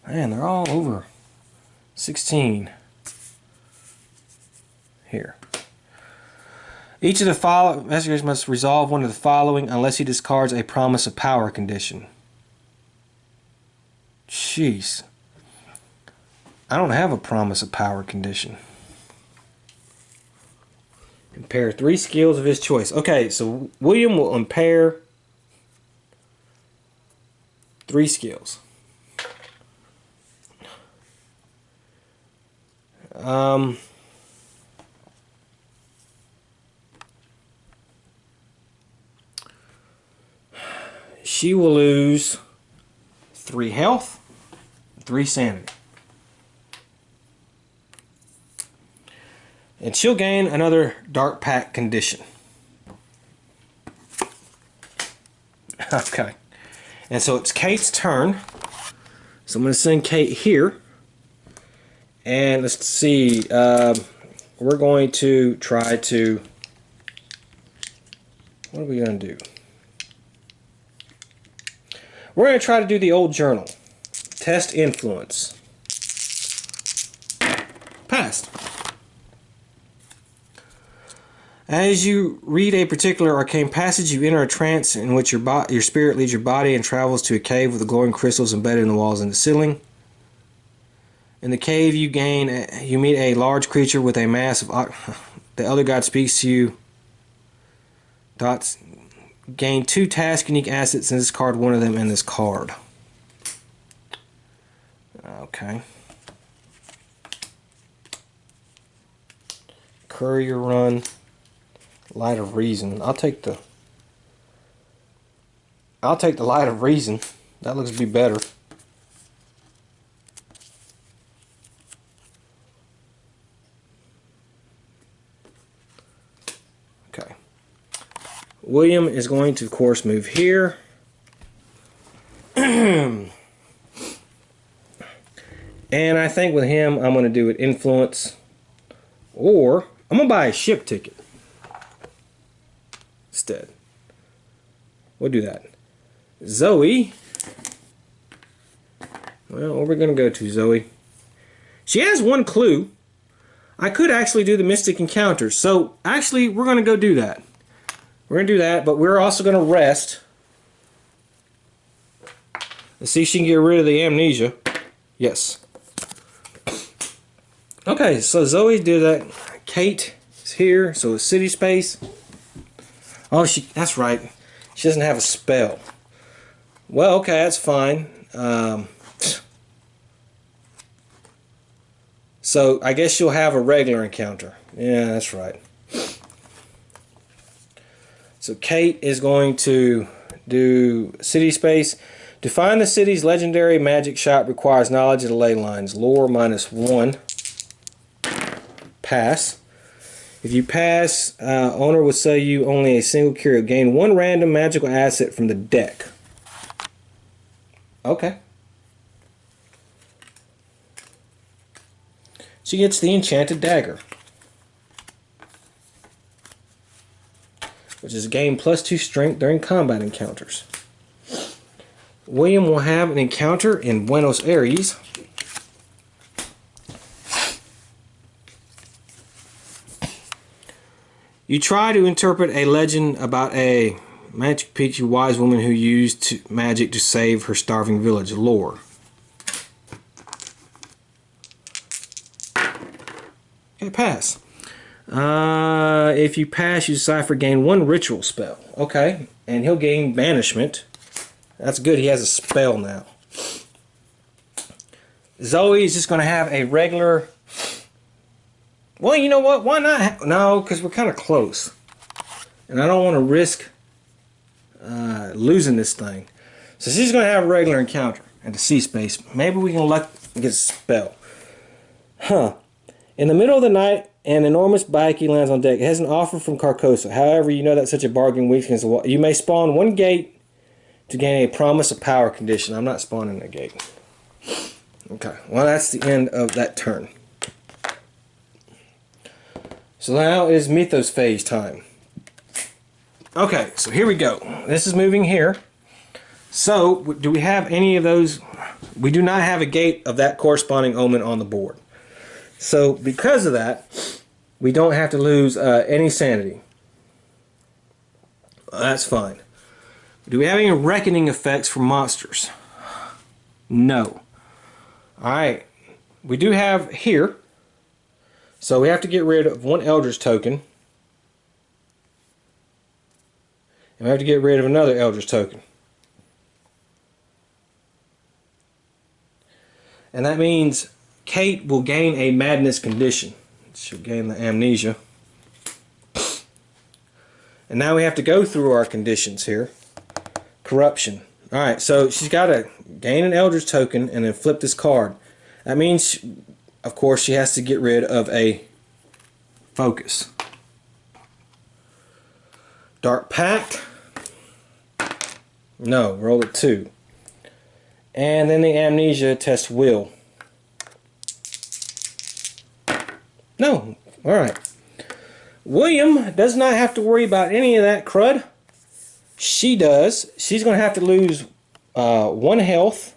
Man, they're all over 16 here. Each of the following investigators must resolve one of the following unless he discards a promise of power condition. Jeez. I don't have a promise of power condition. Impair 3 skills of his choice. Okay, so William will impair 3 skills. She will lose 3 health, 3 sanity. And she'll gain another Dark Pact condition. Okay. And so it's Kate's turn. So I'm going to send Kate here. And let's see. We're going to try to... What are we going to do? We're going to try to do the old journal. Test influence. Passed. As you read a particular arcane passage, you enter a trance in which your spirit leaves your body and travels to a cave with the glowing crystals embedded in the walls and the ceiling. In the cave, you meet a large creature with a mass of... The Elder God speaks to you. Dots. Gain 2 task unique assets and discard one of them in this card. Okay. Courier run. Light of Reason. I'll take the Light of Reason. That looks to be better. Okay. William is going to, of course, move here. And I think with him, I'm going to do it influence. Or I'm going to buy a ship ticket. Instead. We'll do that. Zoe. Well, where are we going to go to, Zoe? She has 1 clue. I could actually do the Mystic Encounters. So, actually, we're going to go do that. We're going to do that, but we're also going to rest. Let's see if she can get rid of the amnesia. Yes. Okay, so Zoe did that. Kate is here, so it's city space. Oh, that's right. She doesn't have a spell. Well, okay, that's fine. So, I guess she'll have a regular encounter. Yeah, that's right. So, Kate is going to do city space. To find the city's legendary magic shop requires knowledge of the ley lines. Lore -1. Pass. If you pass, owner will sell you only a single curio. Gain 1 random magical asset from the deck. Okay. She gets the Enchanted Dagger, which is gain +2 strength during combat encounters. William will have an encounter in Buenos Aires. You try to interpret a legend about a Magic Pixie wise woman who used magic to save her starving village. Lore. Okay, pass. If you pass, you decipher gain 1 ritual spell. Okay, and he'll gain banishment. That's good, he has a spell now. Zoe is just going to have a regular... Well, you know what? Why not? No, because we're kind of close. And I don't want to risk losing this thing. So she's going to have a regular encounter at the sea space. Maybe we can get a spell. Huh. In the middle of the night, an enormous Baiki lands on deck. It has an offer from Carcosa. However, you know that such a bargain weakens the wall. You may spawn 1 gate to gain a promise of power condition. I'm not spawning a gate. Okay, well that's the end of that turn. So now it is Mythos phase time. Okay, so here we go. This is moving here. So, do we have any of those? We do not have a gate of that corresponding omen on the board. So, because of that, we don't have to lose any sanity. That's fine. Do we have any reckoning effects for monsters? No. Alright. We do have here. So we have to get rid of 1 Eldritch token. And we have to get rid of another eldritch token. And that means Kate will gain a madness condition. She'll gain the amnesia. And now we have to go through our conditions here. Corruption. Alright, so she's got to gain an eldritch token and then flip this card. That means, of course, she has to get rid of a focus. Dark Pact. No, roll it 2. And then the amnesia test will. No. Alright. William does not have to worry about any of that crud. She does. She's going to have to lose 1 health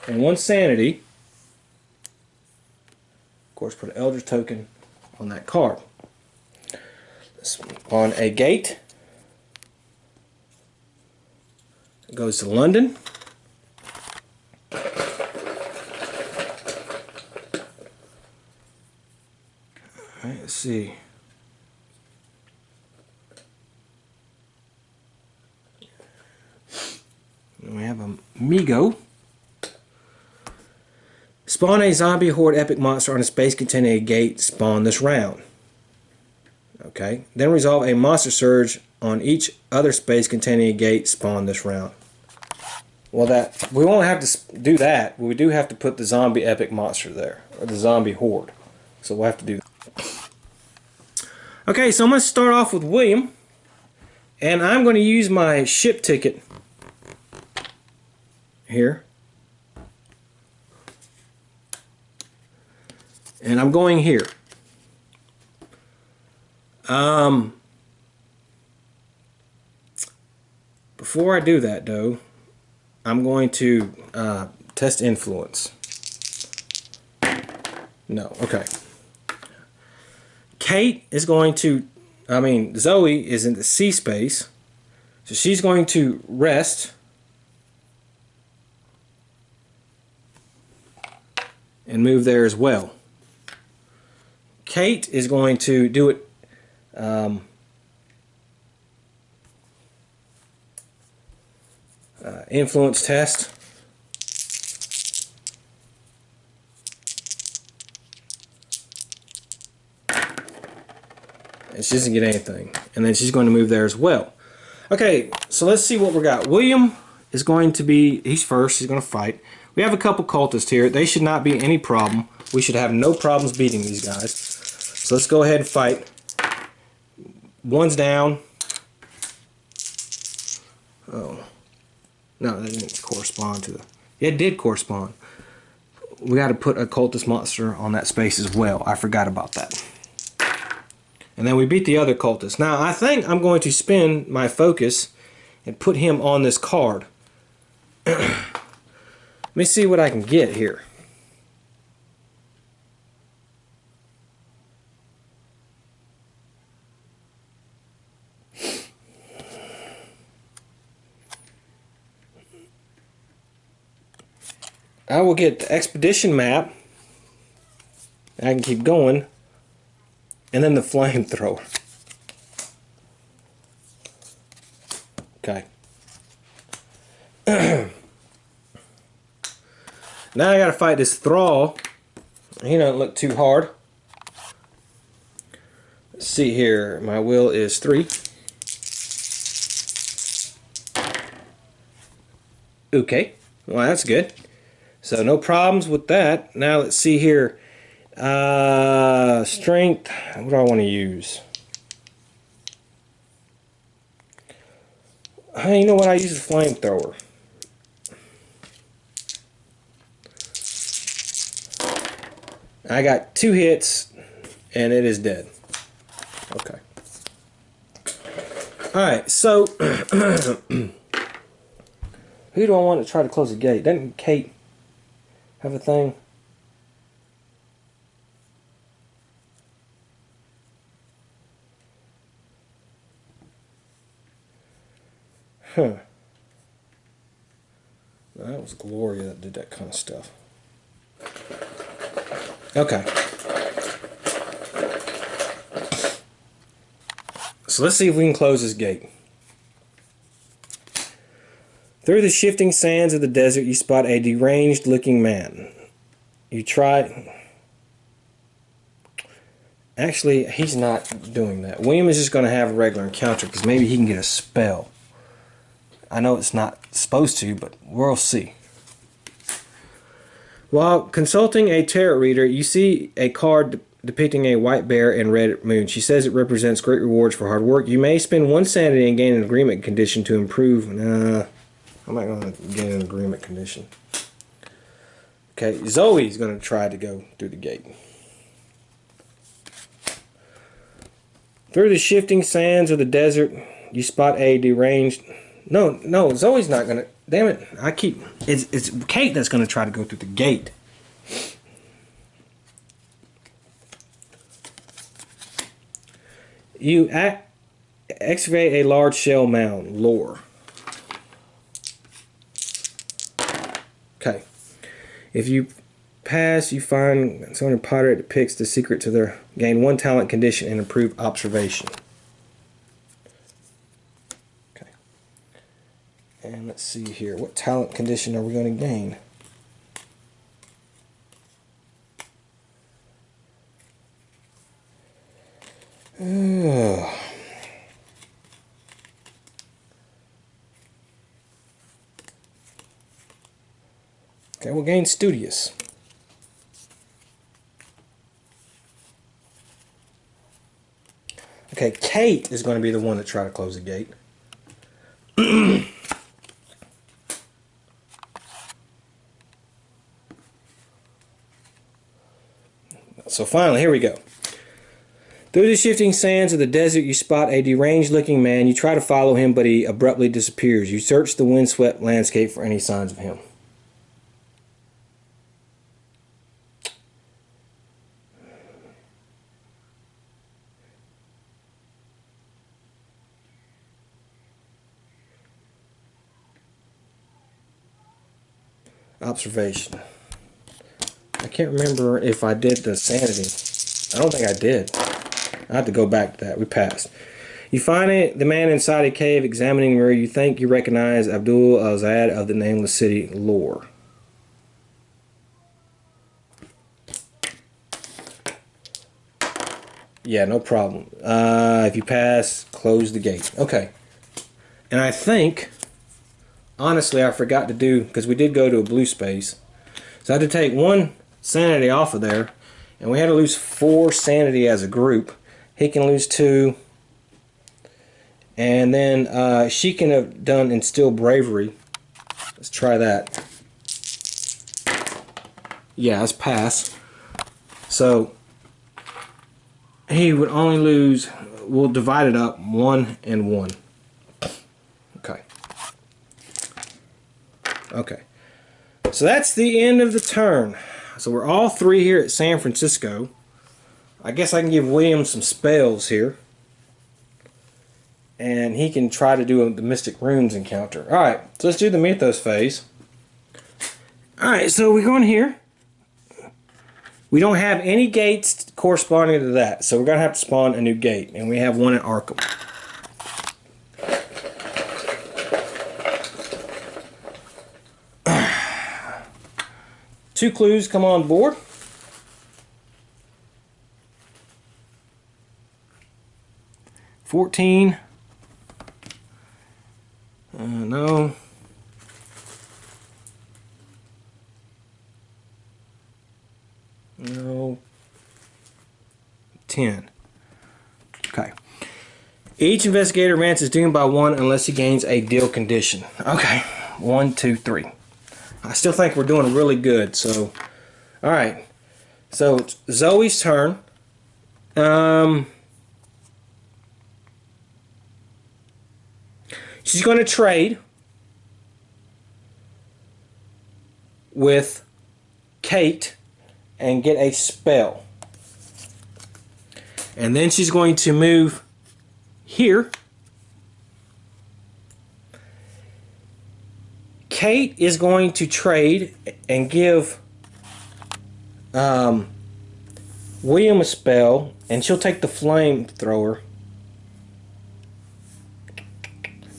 and 1 sanity. Of course, put an eldritch token on that card. On a gate. It goes to London. Alright, let's see. We have a Migo. Spawn a zombie horde epic monster on a space containing a gate. Spawn this round. Okay. Then resolve a monster surge on each other space containing a gate. Spawn this round. Well, that we won't have to do that. But we do have to put the zombie epic monster there, or the zombie horde. So we'll have to do that. Okay, so I'm going to start off with William, and I'm going to use my ship ticket here, and I'm going here. Before I do that, though, I'm going to test influence. No, okay. Kate is going to, Zoe is in the sea space, so she's going to rest and move there as well. Kate is going to do it influence test. And she doesn't get anything. And then she's going to move there as well. Okay, so let's see what we got. William is going to be, he's first, he's going to fight. We have a couple cultists here. They should not be any problem. We should have no problems beating these guys. So let's go ahead and fight. One's down. Oh. No, that didn't correspond to the... It did correspond. We got to put a cultist monster on that space as well. I forgot about that. And then we beat the other cultist. Now, I think I'm going to spin my focus and put him on this card. Let me see what I can get here. I will get the expedition map. I can keep going. And then the flamethrower. Okay. Now I gotta fight this thrall. He doesn't look too hard. Let's see here. My will is 3. Okay. Well, that's good. So no problems with that. Now let's see here. Strength. What do I want to use? You know what? I use a flamethrower. I got 2 hits and it is dead. Okay. Alright, so who do I want to try to close the gate? Doesn't Kate have a thing? Huh. That was Gloria that did that kind of stuff. Okay. So let's see if we can close this gate. Through the shifting sands of the desert, you spot a deranged-looking man. You try... Actually, he's not doing that. William is just going to have a regular encounter because maybe he can get a spell. I know it's not supposed to, but we'll see. While consulting a tarot reader, you see a card depicting a white bear and red moon. She says it represents great rewards for hard work. You may spend 1 sanity and gain an agreement condition to improve. Nah, I'm not going to gain an agreement condition. Okay, Zoe's going to try to go through the gate. Through the shifting sands of the desert, you spot a deranged... No, Zoe's not going to... Damn it, It's Kate that's going to try to go through the gate. You excavate a large shell mound. Lore. Okay. If you pass, you find someone in pottery that depicts the secret to their gain 1 talent condition and improve observation. Okay. And let's see here. What talent condition are we going to gain? Okay, we'll gain studious. Okay, Kate is going to be the one to try to close the gate. So finally, here we go. Through the shifting sands of the desert, you spot a deranged-looking man. You try to follow him, but he abruptly disappears. You search the windswept landscape for any signs of him. Observation. I can't remember if I did the sanity. I don't think I did. I have to go back to that. We passed. You find the man inside a cave examining where you think you recognize Abdul Azad of the Nameless City. Lore. Yeah, no problem. If you pass, close the gate. Okay. And I think, honestly, I forgot to do, because we did go to a blue space. So I had to take 1 sanity off of there. And we had to lose 4 sanity as a group. He can lose 2. And then she can have done instill bravery. Let's try that. Yeah, let's pass. So he would only lose, we'll divide it up 1 and 1. Okay. Okay. So that's the end of the turn. So we're all 3 here at San Francisco. I guess I can give William some spells here. And he can try to do the Mystic Runes encounter. Alright, so let's do the Mythos phase. Alright, so we're going here. We don't have any gates corresponding to that. So we're going to have to spawn a new gate. And we have 1 at Arkham. Two clues come on board. $14. No. No. 10. Okay. Each investigator advances doomed by 1 unless he gains a deal condition. Okay. 1, 2, 3. I still think we're doing really good. So, all right. So it's Zoe's turn. She's going to trade with Kate and get a spell. And then she's going to move here. Kate is going to trade and give William a spell, and she'll take the flamethrower.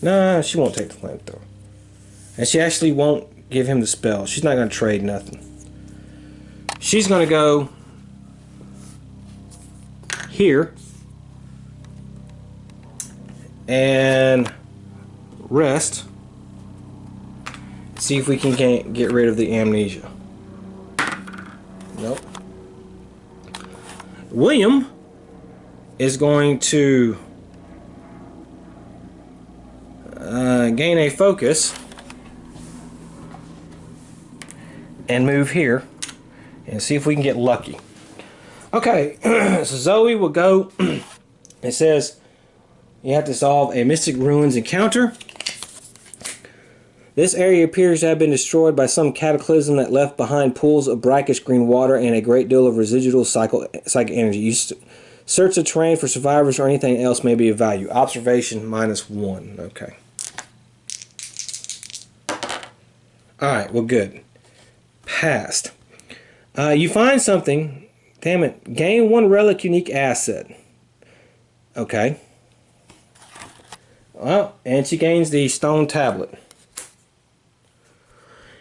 No, she won't take the flamethrower. And she actually won't give him the spell. She's not going to trade nothing. She's going to go here and rest. See if we can get rid of the amnesia. Nope. William is going to gain a focus and move here and see if we can get lucky. Okay, so Zoe will go. It says you have to solve a Mystic Ruins encounter. This area appears to have been destroyed by some cataclysm that left behind pools of brackish green water and a great deal of residual psychic energy. You search the terrain for survivors or anything else may be of value. Observation -1. Okay. Alright, well, good. Passed. You find something. Damn it. Gain 1 relic unique asset. Okay. Well, and she gains the stone tablet.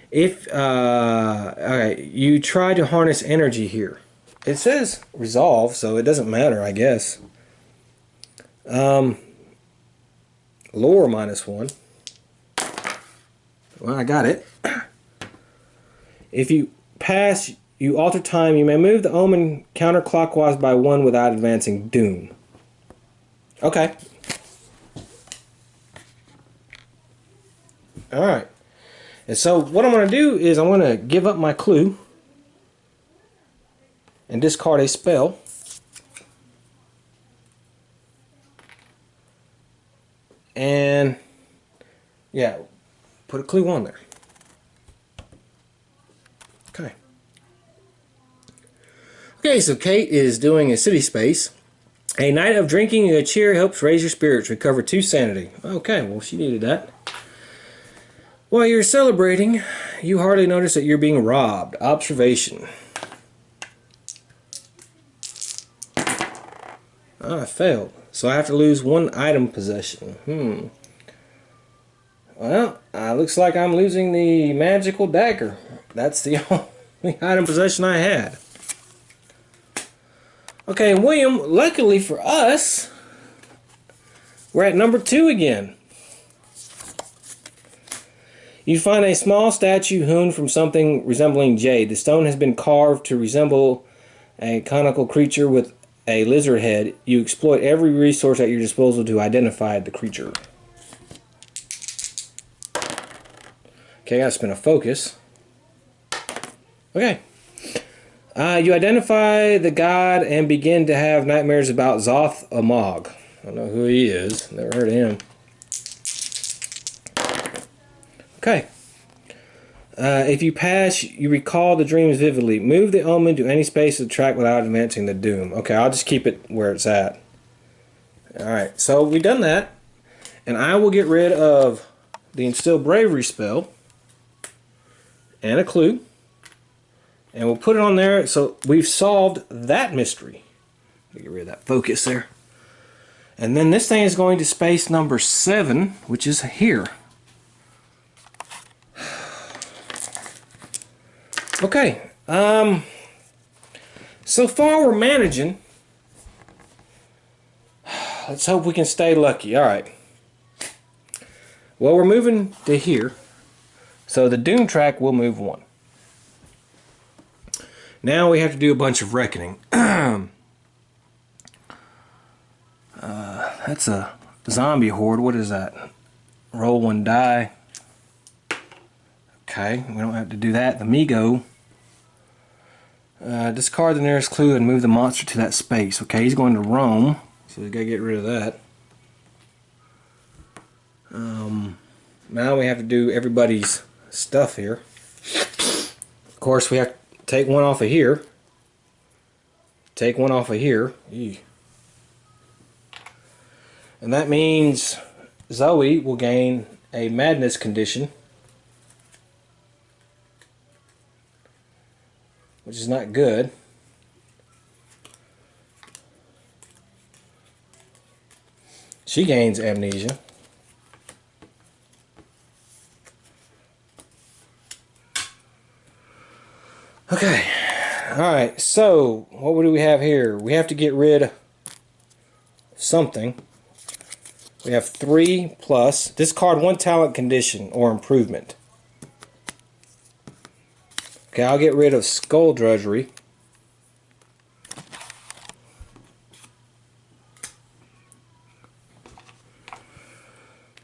If okay, you try to harness energy here. It says resolve, so it doesn't matter, I guess. Lore -1. Well, I got it. If you pass, you alter time. You may move the omen counterclockwise by 1 without advancing doom. Okay. Alright. And so what I'm going to do is I'm going to give up my clue and discard a spell. And yeah, put a clue on there. Okay. Okay, so Kate is doing a city space. A night of drinking and cheer helps raise your spirits, recover 2 sanity. Okay, well, she needed that. While you're celebrating, you hardly notice that you're being robbed. Observation. I failed. So I have to lose 1 item possession. Well, looks like I'm losing the magical dagger. That's the only item possession I had. Okay, William, luckily for us, we're at number 2 again. You find a small statue hewn from something resembling jade. The stone has been carved to resemble a conical creature with a lizard head. You exploit every resource at your disposal to identify the creature. Okay, I gotta spin a focus. Okay. You identify the god and begin to have nightmares about Zoth Amog. I don't know who he is. Never heard of him. Okay. If you pass, you recall the dreams vividly. Move the omen to any space of the track without advancing the doom. Okay, I'll just keep it where it's at. Alright, so we've done that. And I will get rid of the Instill Bravery spell and a clue. And we'll put it on there. So we've solved that mystery. Get rid of that focus there. And then this thing is going to space number 7, which is here. Okay, so far we're managing. Let's hope we can stay lucky. Alright. Well, we're moving to here. So the Doom track will move 1. Now we have to do a bunch of reckoning. That's a zombie horde. What is that? Roll 1 die. Okay, we don't have to do that. The Migo. Discard the nearest clue and move the monster to that space. Okay, he's going to roam, so we gotta get rid of that. Now we have to do everybody's stuff here. Of course, we have to take 1 off of here. Take 1 off of here. Eey. And that means Zoe will gain a madness condition, which is not good. She gains amnesia. Okay. Alright, so what do we have here? We have to get rid of something. We have 3 plus. Discard 1 talent, condition, or improvement. Okay, I'll get rid of Skulldrudgery.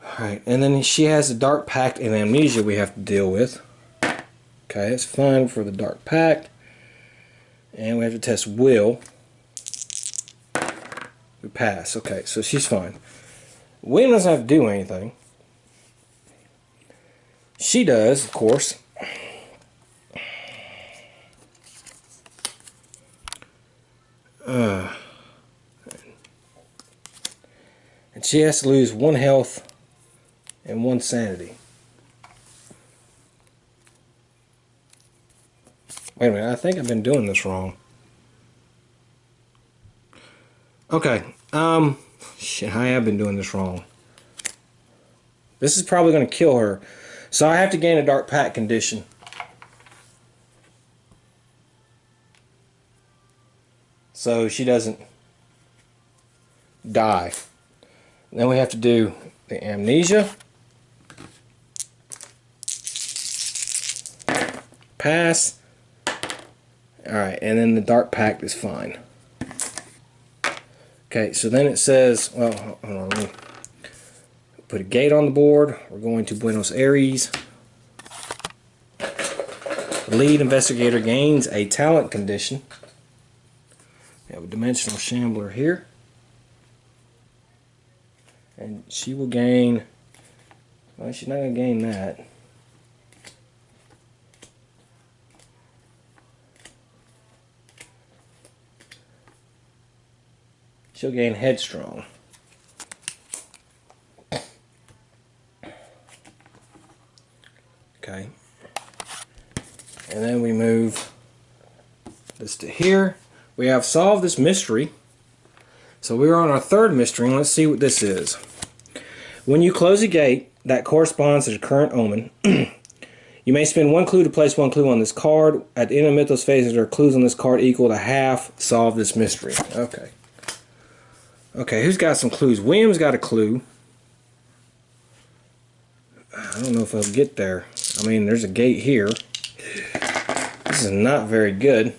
Alright, and then she has the Dark Pact and Amnesia we have to deal with. Okay, it's fine for the Dark Pact. And we have to test Will. We pass. Okay, so she's fine. William doesn't have to do anything. She does, of course. And she has to lose 1 health and 1 sanity. Wait a minute, I think I've been doing this wrong. Okay, shit, I have been doing this wrong. This is probably going to kill her. So I have to gain a Dark Pact condition. So she doesn't die. Then we have to do the Amnesia. Pass. Alright, and then the Dark Pact is fine. Okay, so then it says, well, hold on, let me put a gate on the board. We're going to Buenos Aires. The lead investigator gains a talent condition. We have a Dimensional Shambler here. And she will gain, well, she's not going to gain that. She'll gain Headstrong. Okay. And then we move this to here. We have solved this mystery. So we're on our 3rd mystery, and let's see what this is. When you close a gate that corresponds to the current omen, you may spend 1 clue to place 1 clue on this card. At the end of Mythos phases, there are clues on this card equal to half. Solve this mystery. Okay. Okay, who's got some clues? William's got a clue. I don't know if I'll get there. I mean, there's a gate here. This is not very good.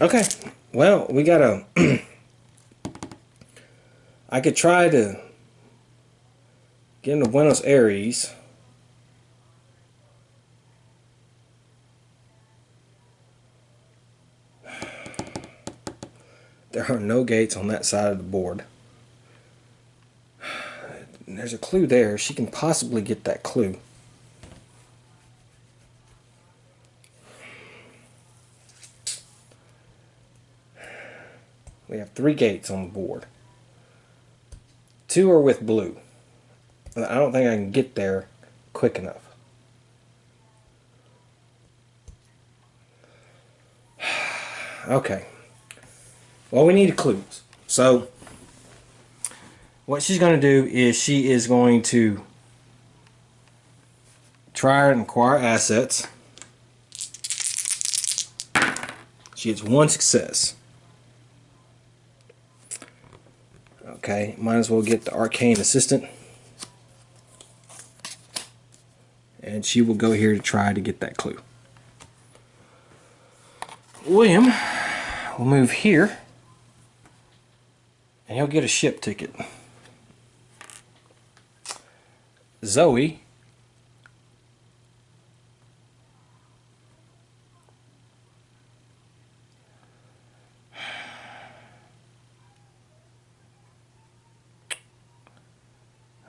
Okay, well, we gotta... I could try to get into Buenos Aires. There are no gates on that side of the board. There's a clue there. She can possibly get that clue. We have 3 gates on the board. 2 are with blue. I don't think I can get there quick enough. Okay. Well, we need clues. So, what she's going to do is she is going to try and acquire assets. She gets 1 success. Okay, might as well get the Arcane Assistant. And she will go here to try to get that clue. William will move here. And he'll get a ship ticket. Zoe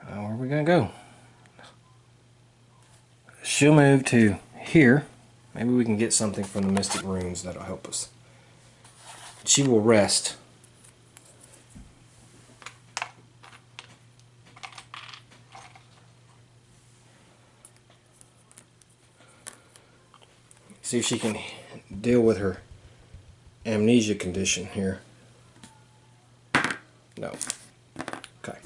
where are we gonna go? She'll move to here. Maybe we can get something from the Mystic Runes that'll help us. She will rest. See if she can deal with her amnesia condition here. No. Okay.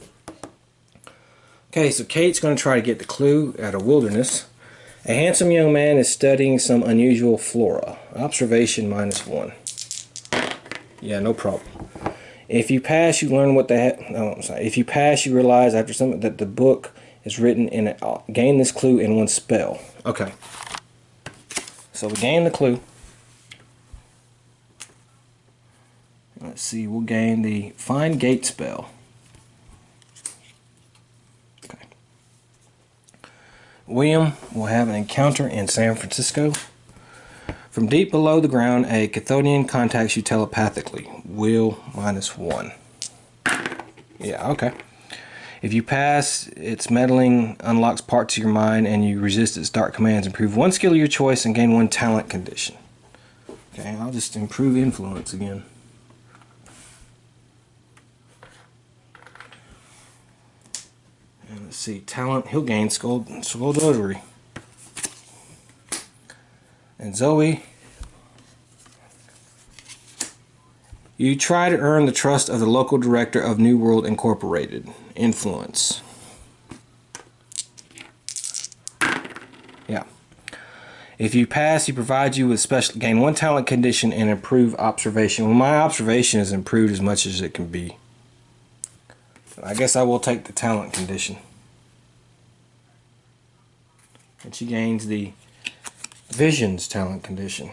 Okay, so Kate's going to try to get the clue at a wilderness. A handsome young man is studying some unusual flora. Observation -1. Yeah, no problem. If you pass, you learn what the heck. No, I'm sorry. If you pass, you realize after some that the book is written in a, gain this clue in one spell. Okay. So we gain the clue. Let's see, we'll gain the Find Gate spell. Okay. William will have an encounter in San Francisco. From deep below the ground, a Chthonian contacts you telepathically. Will -1. Yeah, okay. If you pass, its meddling unlocks parts of your mind and you resist its dark commands. Improve one skill of your choice and gain one talent condition. Okay, I'll just improve influence again. And let's see, talent, he'll gain skullduggery. And Zoe, you try to earn the trust of the local director of New World Incorporated. Influence. Yeah. If you pass, he provides you with special gain one talent condition and improve observation. Well, my observation is improved as much as it can be. I guess I will take the talent condition. And she gains the visions talent condition.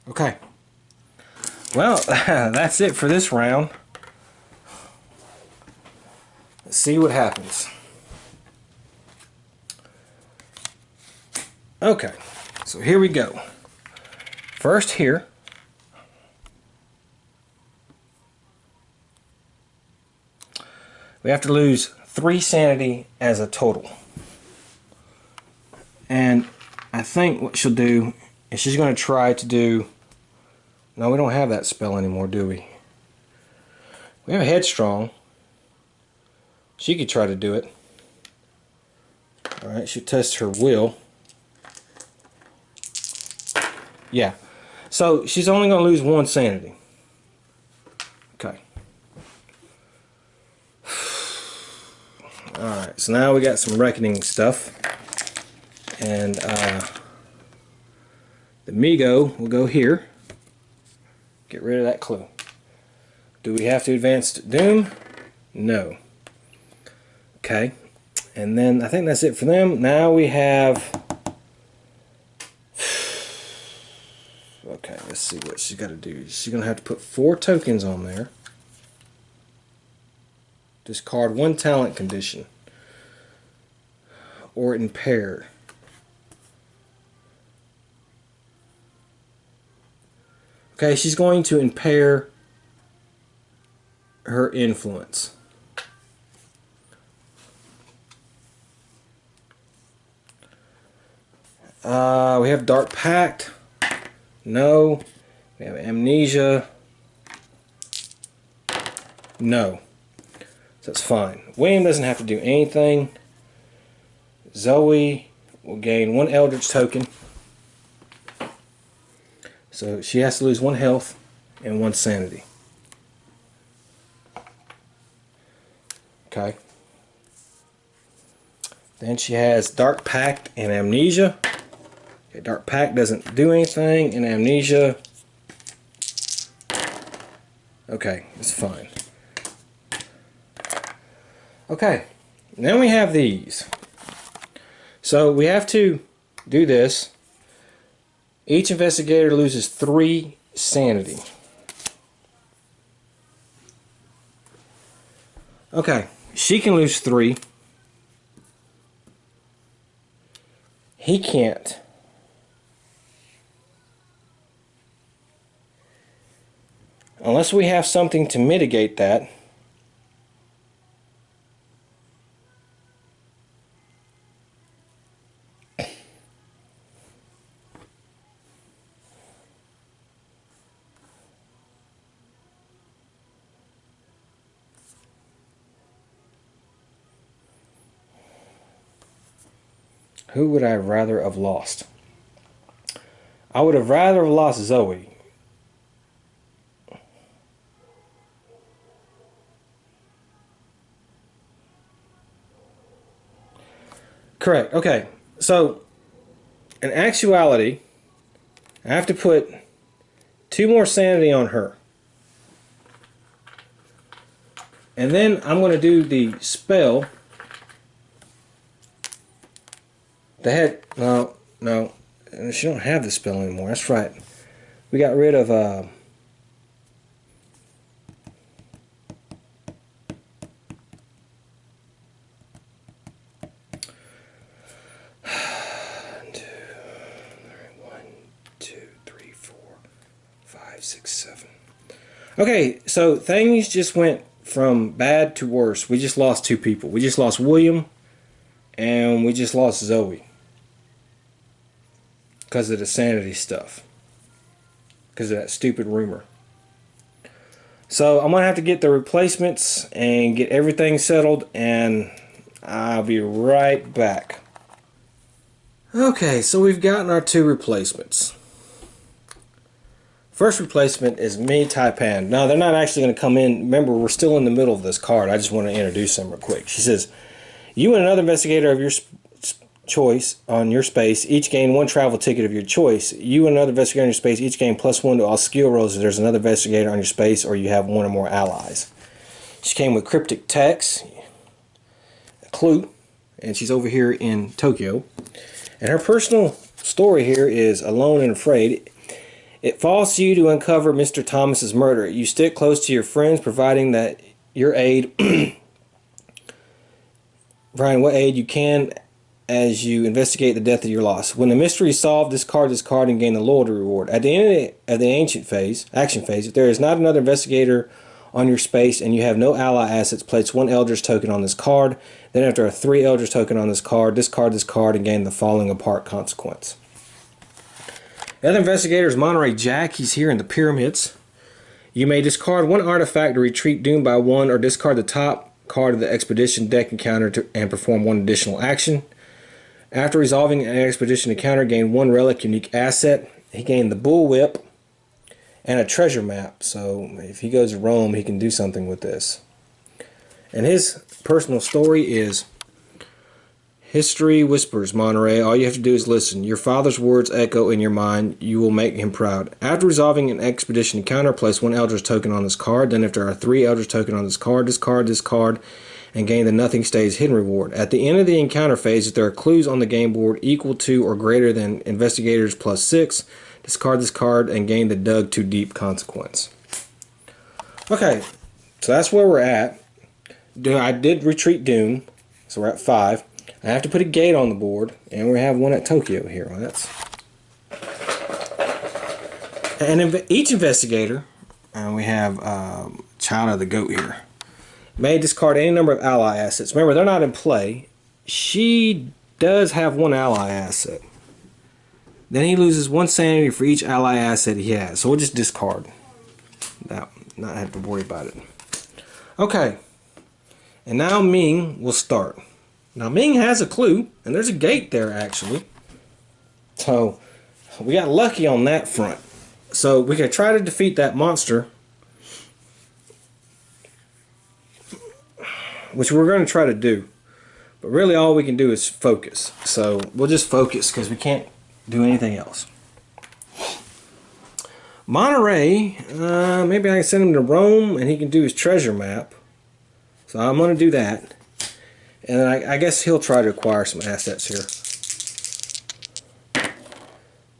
Okay. Well, that's it for this round. Let's see what happens. Okay, so here we go. First here. We have to lose 3 sanity as a total. And I think what she'll do is she's going to try to do... No, we don't have that spell anymore, do we? We have a headstrong. She could try to do it. Alright, she'll test her will. Yeah. So she's only going to lose 1 sanity. Okay. Alright, so now we got some reckoning stuff. And the Migo will go here. Get rid of that clue. Do we have to advance to Doom? No. Okay. And then I think that's it for them. Now we have... Okay, let's see what she's got to do. She's going to have to put 4 tokens on there. Discard 1 talent condition. Or impair. Okay, she's going to impair her influence. We have Dark Pact. No. We have Amnesia. No. So that's fine. William doesn't have to do anything. Zoe will gain 1 eldritch token. So she has to lose 1 health and 1 sanity. Okay. Then she has Dark Pact and Amnesia. Okay, Dark Pact doesn't do anything, and Amnesia... Okay, it's fine. Okay, then we have these. So we have to do this. Each investigator loses 3 sanity. Okay, she can lose 3. He can't. Unless we have something to mitigate that. Who would I rather have lost? I would have rather have lost Zoe. Correct. Okay. So, in actuality, I have to put 2 more sanity on her. And then I'm going to do the spell. No, she don't have the spell anymore. That's right. We got rid of Okay, so things just went from bad to worse. We just lost 2 people. We just lost William, and we just lost Zoe. Because of the sanity stuff. Because of that stupid rumor. So I'm going to have to get the replacements and get everything settled, and I'll be right back. Okay, so we've gotten our 2 replacements. First replacement is Me Taipan. Now, they're not actually going to come in. Remember, we're still in the middle of this card. I just want to introduce them real quick. She says, you and another investigator of your choice on your space each gain 1 travel ticket of your choice. You and another investigator on your space each gain +1 to all skill rolls if there's another investigator on your space or you have 1 or more allies. She came with cryptic text, a clue, and she's over here in Tokyo. And her personal story here is alone and afraid. It falls to you to uncover Mr. Thomas's murder. You stick close to your friends, providing that your aid, providing what aid you can as you investigate the death of your loss. When the mystery is solved, discard this card and gain the loyalty reward. At the end of the action phase, if there is not another investigator on your space and you have no ally assets, place 1 eldritch token on this card. Then after a 3 eldritch token on this card, discard this card and gain the falling apart consequence. The other investigator is Monterey Jack. He's here in the pyramids. You may discard 1 artifact to retreat doomed by 1 or discard the top card of the expedition deck encounter and perform 1 additional action. After resolving an expedition encounter, gain 1 relic unique asset. He gained the bullwhip and a treasure map. So if he goes to Rome, he can do something with this. And his personal story is, history whispers, Monterey. All you have to do is listen. Your father's words echo in your mind. You will make him proud. After resolving an expedition encounter, place 1 eldritch token on this card. Then after a 3 eldritch token on this card, discard this card and gain the nothing stays hidden reward. At the end of the encounter phase, if there are clues on the game board equal to or greater than investigators +6, discard this card and gain the dug too deep consequence. Okay, so that's where we're at. I did retreat Doom, so we're at 5. I have to put a gate on the board, and we have 1 at Tokyo here. Well, and each investigator, and we have Child of the Goat here, may discard any number of ally assets. Remember, they're not in play. She does have 1 ally asset. Then he loses 1 sanity for each ally asset he has. So we'll just discard that, not have to worry about it. Okay, and now Ming will start. Now Ming has a clue, and there's a gate there actually. So we got lucky on that front. So we can try to defeat that monster, which we're going to try to do. But really all we can do is focus. So we'll just focus because we can't do anything else. Monterey, maybe I can send him to Rome and he can do his treasure map. So I'm going to do that. And then I guess he'll try to acquire some assets here.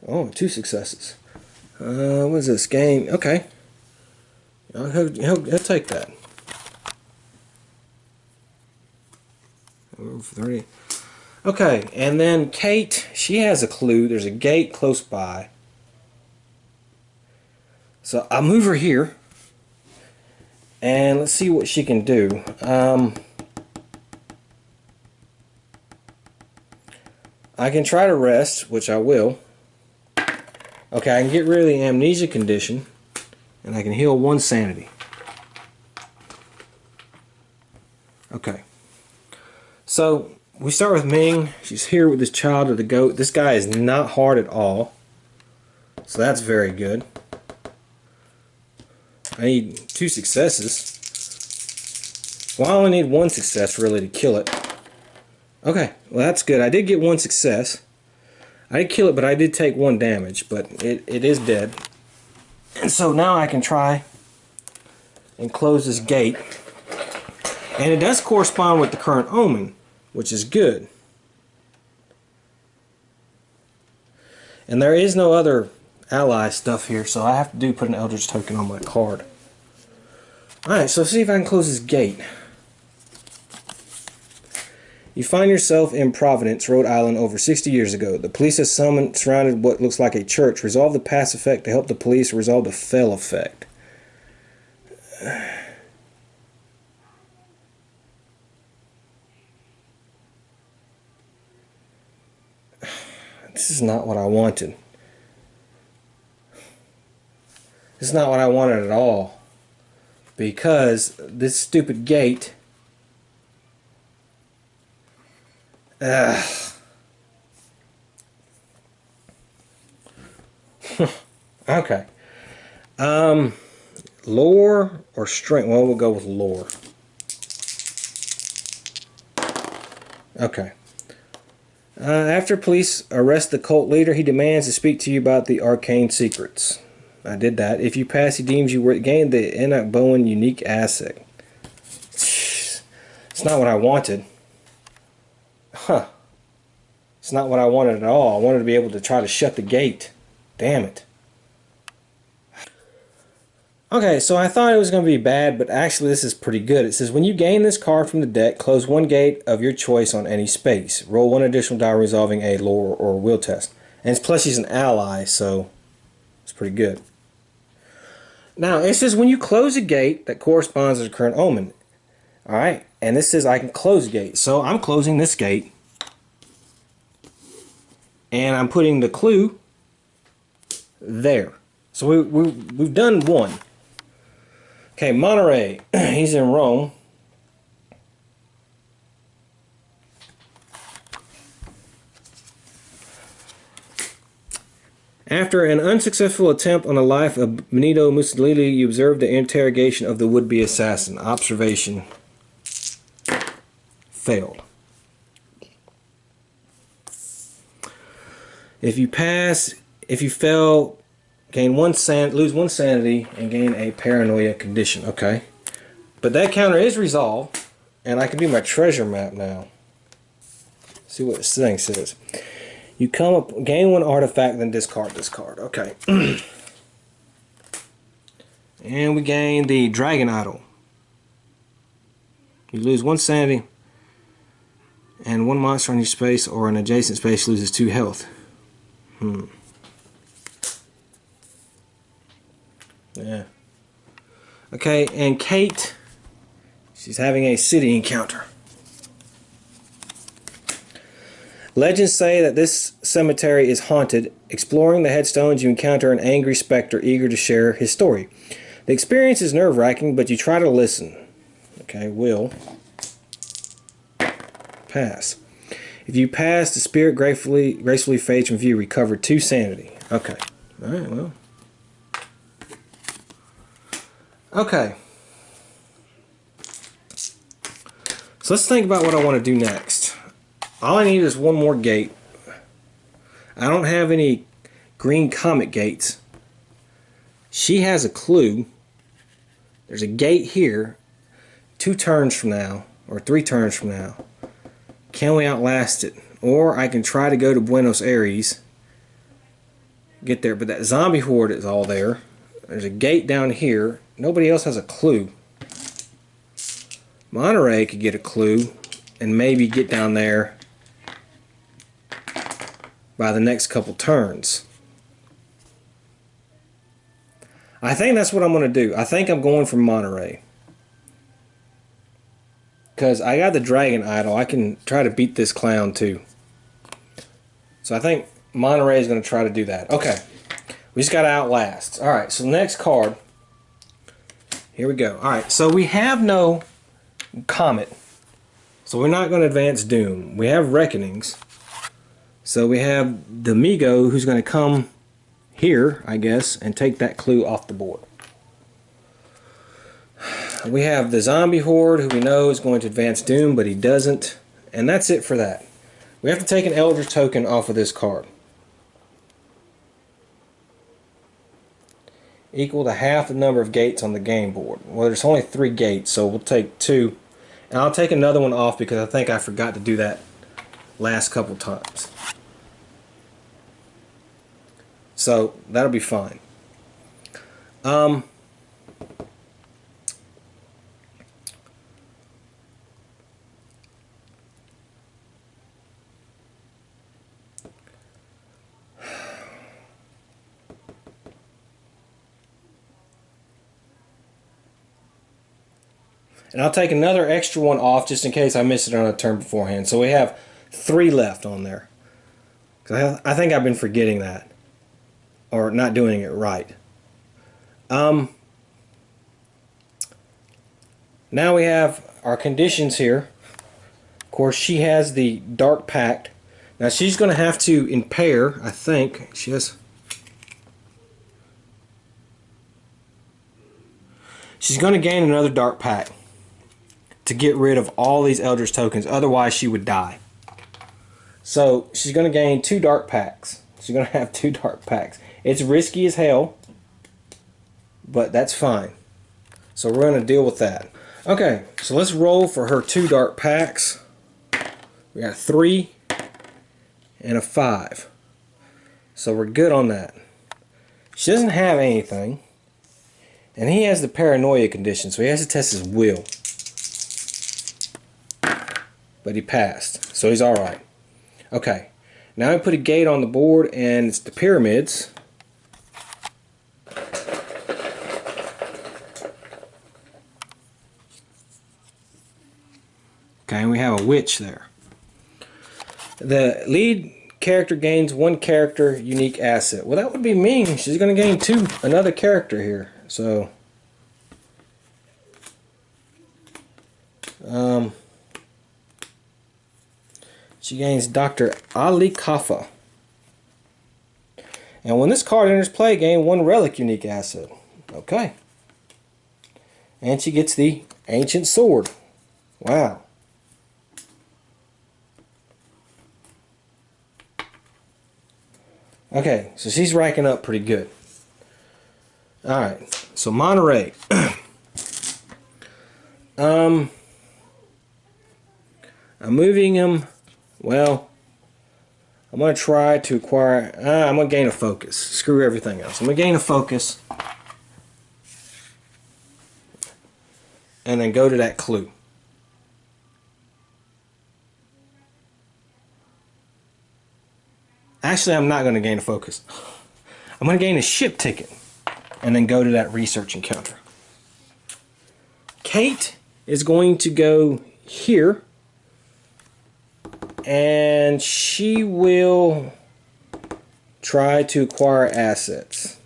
Oh, 2 successes. What is this game? Okay. He'll take that. 30. Okay, and then Kate, she has a clue. There's a gate close by. So I'll move her here. And let's see what she can do. I can try to rest, which I will. Okay, I can get rid of the amnesia condition. And I can heal 1 sanity. Okay. So, we start with Ming. She's here with this child of the goat. This guy is not hard at all. So that's very good. I need 2 successes. Well, I only need 1 success really to kill it. Okay, well that's good. I did get 1 success. I did kill it, but I did take 1 damage, but it is dead. And so now I can try and close this gate. And it does correspond with the current omen, which is good. And there is no other ally stuff here, so I have to put an eldritch token on my card. Alright, so let's see if I can close this gate. You find yourself in Providence, Rhode Island over 60 years ago. The police have surrounded what looks like a church. Resolve the pass effect to help the police resolve the fail effect. This is not what I wanted. This is not what I wanted at all. Because this stupid gate... Okay. Lore or strength? Well, we'll go with lore. Okay. After police arrest the cult leader, he demands to speak to you about the arcane secrets. I did that. If you pass, he deems you gain the Enoch Bowen unique asset. It's not what I wanted. Huh. It's not what I wanted at all. I wanted to be able to try to shut the gate. Damn it. Okay, so I thought it was going to be bad, but actually this is pretty good. It says, when you gain this card from the deck, close 1 gate of your choice on any space. Roll 1 additional die resolving a lore or will test. And plus she's an ally, so it's pretty good. Now, it says when you close a gate that corresponds to the current omen. Alright, and this says I can close a gate. So I'm closing this gate. And I'm putting the clue there. So we've done 1. Okay, Monterey. He's in Rome. After an unsuccessful attempt on the life of Benito Mussolini, you observe the interrogation of the would-be assassin. Observation failed. If you pass, if you fail, gain lose 1 sanity and gain a paranoia condition. Okay, but that counter is resolved, and I can do my treasure map now. See what this thing says. You come up, gain 1 artifact, then discard this card. Okay. And we gain the Dragon Idol. You lose 1 sanity, and 1 monster on your space or an adjacent space loses 2 health. Yeah. Okay, and Kate, she's having a city encounter. Legends say that this cemetery is haunted. Exploring the headstones, you encounter an angry specter eager to share his story. The experience is nerve-wracking, but you try to listen. Okay, will. Pass. If you pass, the spirit gracefully fades from view. Recover 2 sanity. Okay. Alright, well. Okay. So let's think about what I want to do next. All I need is 1 more gate. I don't have any green comet gates. She has a clue. There's a gate here 2 turns from now, or 3 turns from now. Can we outlast it? Or I can try to go to Buenos Aires, get there, but that zombie horde is all there. There's a gate down here. Nobody else has a clue. Monterey could get a clue and maybe get down there by the next couple turns. I think that's what I'm going to do. I think I'm going for Monterey. Because I got the Dragon Idol. I can try to beat this clown too. So I think Monterey is going to try to do that. Okay. We just got to outlast. Alright, so the next card. Here we go. Alright, so we have no comet. So we're not going to advance Doom. We have Reckonings. So we have the Migo who's going to come here, I guess, and take that clue off the board. We have the Zombie Horde who we know is going to advance Doom, but he doesn't. And that's it for that. We have to take an Eldritch token off of this card. Equal to half the number of gates on the game board. Well, there's only 3 gates, so we'll take 2. And I'll take another one off because I think I forgot to do that last couple times. So that'll be fine. And I'll take another extra one off just in case I miss it on a turn beforehand. So we have 3 left on there. I think I've been forgetting that. Or not doing it right. Now we have our conditions here. Of course, she has the Dark Pact. Now she's going to have to impair, I think. She has... She's going to gain another Dark Pact to get rid of all these Eldritch tokens, otherwise she would die. So she's going to gain 2 Dark Pacts. She's going to have 2 Dark Pacts. It's risky as hell, but that's fine. So we're going to deal with that. Okay, so let's roll for her 2 Dark Pacts. We got 3 and a 5. So we're good on that. She doesn't have anything. And he has the paranoia condition, so he has to test his will. But he passed, so he's alright. Okay, now I put a gate on the board, and it's the pyramids. Okay, and we have a witch there. The lead character gains 1 character unique asset. Well, that would be Ming. She's going to gain another character here. So, she gains Dr. Ali Kafa. And when this card enters play, gain 1 relic unique asset. Okay. And she gets the Ancient Sword. Wow. Okay, so she's racking up pretty good. Alright, so Monterey. I'm moving him. Well, I'm going to try to acquire... I'm going to gain a focus. Screw everything else. I'm going to gain a focus. And then go to that clue. Actually, I'm not going to gain a focus. I'm going to gain a ship ticket. And then go to that research encounter. Kate is going to go here. And she will try to acquire assets.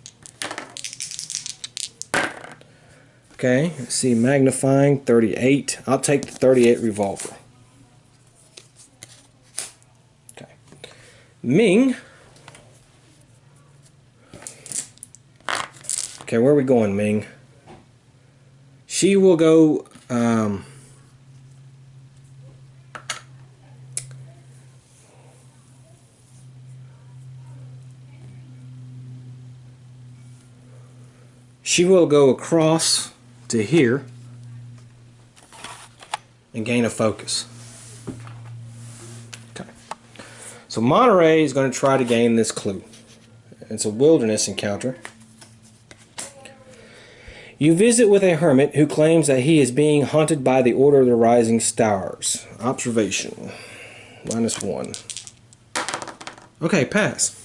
Okay, let's see, magnifying 38. I'll take the 38 revolver. Okay. Ming. Okay, where are we going, Ming? She will go... she will go across to here and gain a focus. Okay. So Monterey is going to try to gain this clue. It's a wilderness encounter. You visit with a hermit who claims that he is being haunted by the Order of the Rising Stars. Observation. -1. Okay, pass.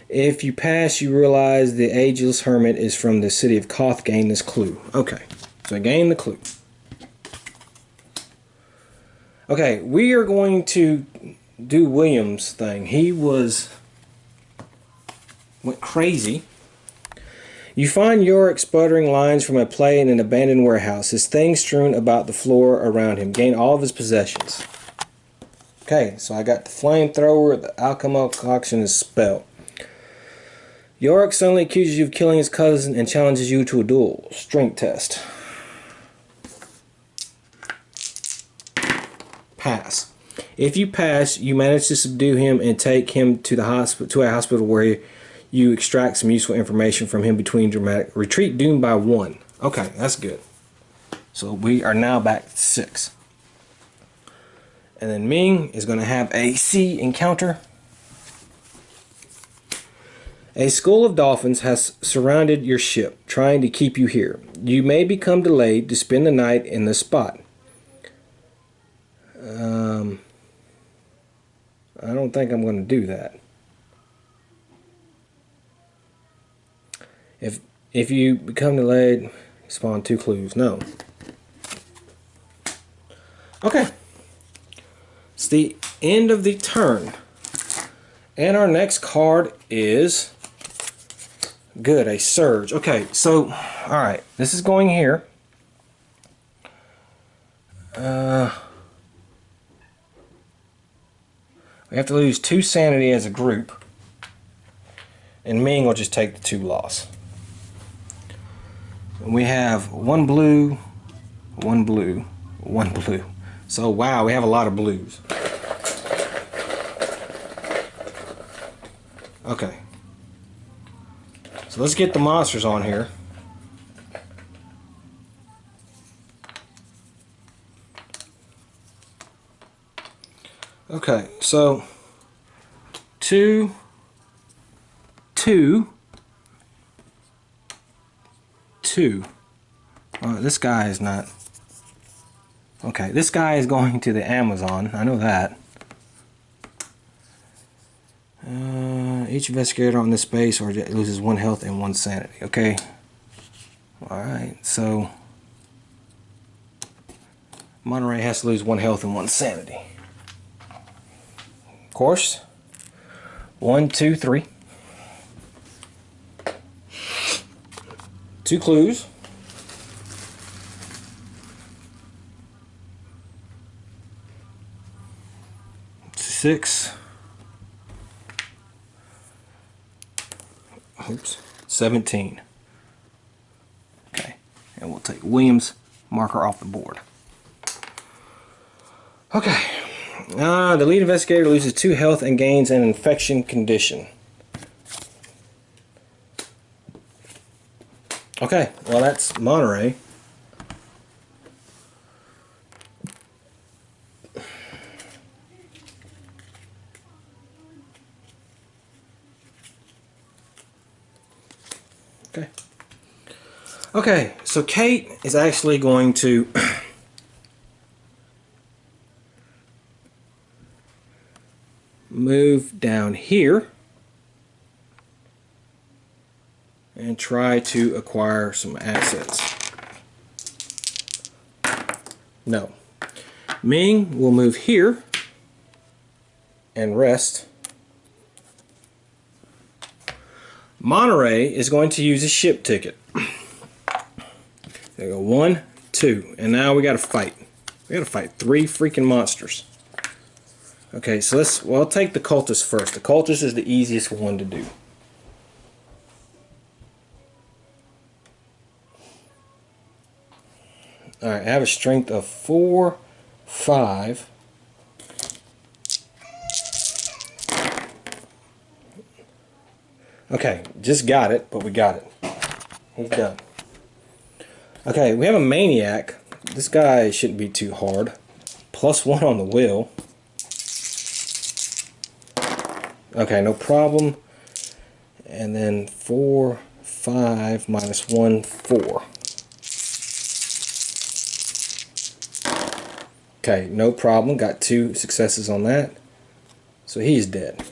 If you pass, you realize the ageless hermit is from the city of Koth. Gain this clue. Okay, so I gain the clue. Okay, we are going to do William's thing. He went crazy. You find Yorick sputtering lines from a play in an abandoned warehouse, his things strewn about the floor around him. Gain all of his possessions. Okay, so I got the flamethrower, the alchemy concoction, and spell. Yorick suddenly accuses you of killing his cousin and challenges you to a duel. Strength test. Pass. If you pass, you manage to subdue him and take him to a hospital where you extract some useful information from him between dramatic. Retreat doomed by 1. Okay, that's good. So we are now back to 6. And then Ming is going to have a sea encounter. A school of dolphins has surrounded your ship, trying to keep you here. You may become delayed to spend the night in the spot. I don't think I'm going to do that. If you become delayed, spawn 2 clues. No. Okay. It's the end of the turn. And our next card is good, a surge. Okay, so alright, this is going here. We have to lose 2 sanity as a group. And Ming will just take the 2 loss. And we have 1 blue, 1 blue, 1 blue. So wow, we have a lot of blues. Okay. So let's get the monsters on here. Okay, so 2, 2, 2. This guy is not. Okay, this guy is going to the Amazon. I know that. Each investigator on this space or loses 1 health and 1 sanity. Okay. Alright, so Monterey has to lose 1 health and 1 sanity. Of course. 1, 2, 3. 2 clues. Six. Oops. 17. Okay. And we'll take Williams' marker off the board. Okay. The lead investigator loses 2 health and gains an infection condition. Okay. Well, that's Monterey. Okay. Okay, so Kate is actually going to move down here and try to acquire some assets. No. Ming will move here and rest. Monterey is going to use a ship ticket. There we go. 1, 2. And now we got to fight. We got to fight 3 freaking monsters. Okay, so I'll take the cultist first. The cultist is the easiest one to do. Alright, I have a strength of 4, 5. Okay, just got it, but we got it. He's done. Okay, we have a maniac. This guy shouldn't be too hard. +1 on the will. Okay, no problem. And then 4, 5 minus 1, 4. Okay, no problem. Got 2 successes on that. So he's dead.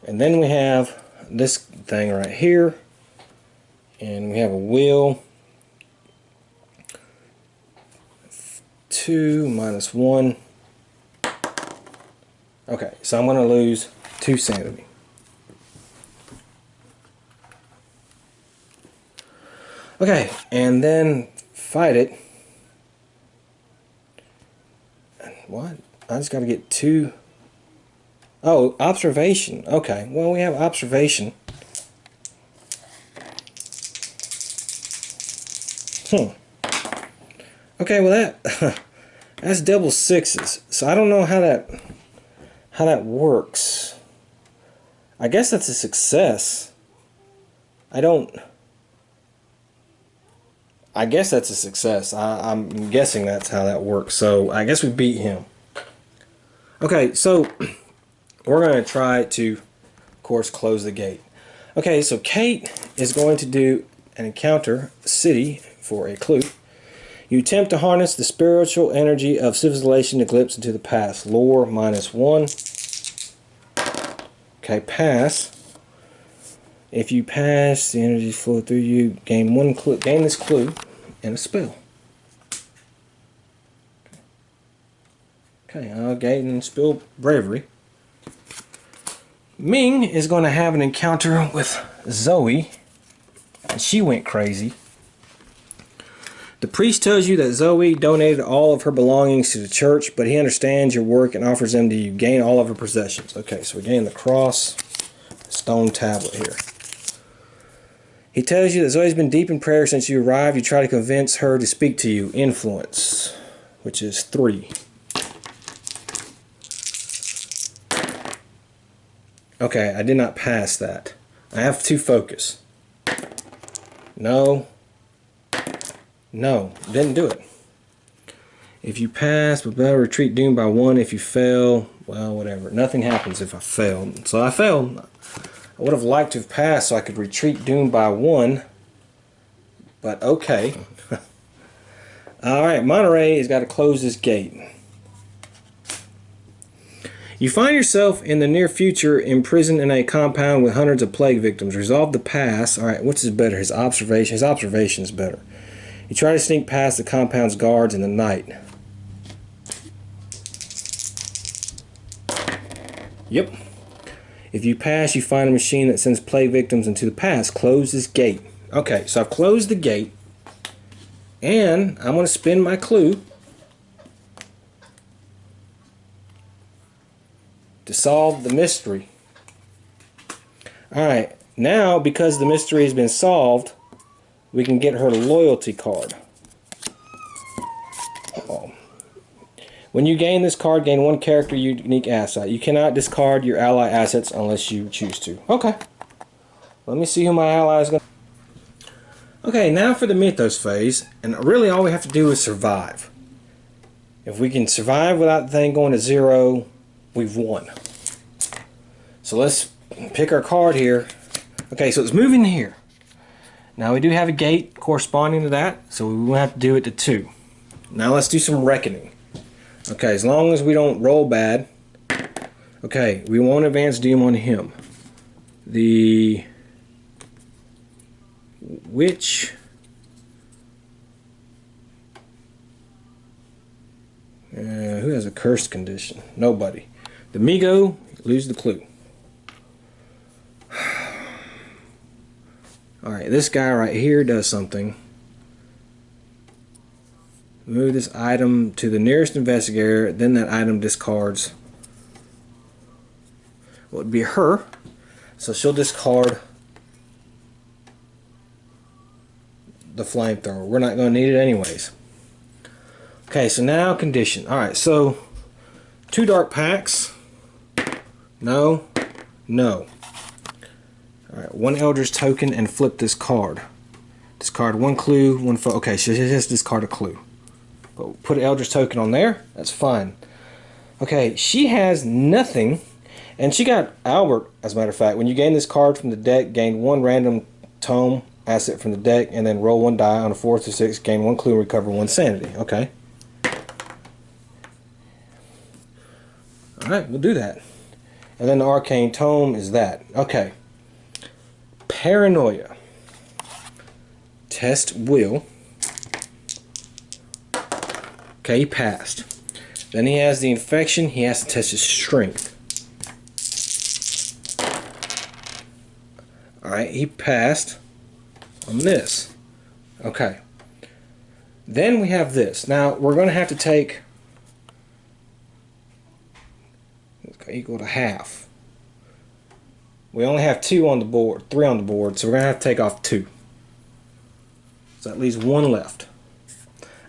And then we have this thing right here. And we have a wheel. 2 minus 1. Okay, so I'm going to lose 2 sanity. Okay, and then fight it. What? I just got to get 2. Oh, observation. Okay, well, we have observation. Okay, well that's double 6s. So I don't know how that works. I guess that's a success. I guess that's a success. I'm guessing that's how that works. So I guess we beat him. Okay, so we're going to try to, of course, close the gate. Okay, so Kate is going to do an encounter city for a clue. You attempt to harness the spiritual energy of civilization to glimpse into the past. Lore -1. Okay, pass. If you pass, the energy flow through you. Gain one clue. Gain this clue and a spell. Okay, I'll gain and spell bravery. Ming is going to have an encounter with Zoe, and she went crazy. The priest tells you that Zoe donated all of her belongings to the church, but he understands your work and offers them to you. Gain all of her possessions. Okay, so we gain the cross, stone tablet here. He tells you that Zoe's been deep in prayer since you arrived. You try to convince her to speak to you. Influence, which is 3. Okay, I did not pass that. I have 2 focus. No. No, didn't do it. If you pass, but better retreat doomed by 1. If you fail, well, whatever. Nothing happens if I fail. So I failed. I would have liked to have passed so I could retreat doomed by 1. But okay. Alright, Monterey has got to close this gate. You find yourself in the near future imprisoned in a compound with hundreds of plague victims. Resolve to pass. Alright, what's his better? His observation. His observation is better. You try to sneak past the compound's guards in the night. Yep. If you pass, you find a machine that sends plague victims into the past. Close this gate. Okay, so I've closed the gate. And I'm going to spin my clue to solve the mystery. Alright, now because the mystery has been solved, we can get her loyalty card. Uh-oh. When you gain this card, gain 1 character unique asset. You cannot discard your ally assets unless you choose to. Okay. Let me see who my ally is going to... Okay, now for the Mythos phase. And really all we have to do is survive. If we can survive without the thing going to 0, we've won. So let's pick our card here. Okay, so it's moving here. Now we do have a gate corresponding to that, so we will have to do it to 2. Now let's do some reckoning. Okay, as long as we don't roll bad. Okay, we won't advance doom on him. The witch. Who has a cursed condition? Nobody. The Migo, lose the clue. Alright, this guy right here does something. Move this item to the nearest investigator, then that item discards. Well, it would be her. So she'll discard the flamethrower. We're not going to need it anyways. Okay, so now condition. Alright, so 2 dark packs. No. No. Alright, 1 Eldritch token and flip this card. Discard 1 clue, 1 okay, so she has to discard a clue. But put an Eldritch token on there, that's fine. Okay, she has nothing, and she got Albert, as a matter of fact. When you gain this card from the deck, gain 1 random tome asset from the deck, and then roll 1 die on a 4 through 6, gain 1 clue, and recover 1 sanity. Okay. Alright, we'll do that. And then the arcane tome is that. Okay. Paranoia. Test will. Okay, he passed. Then he has the infection. He has to test his strength. Alright, he passed on this. Okay. Then we have this. Now we're going to have to take equal to half. We only have 2 on the board, 3 on the board, so we're going to have to take off 2. So that leaves 1 left.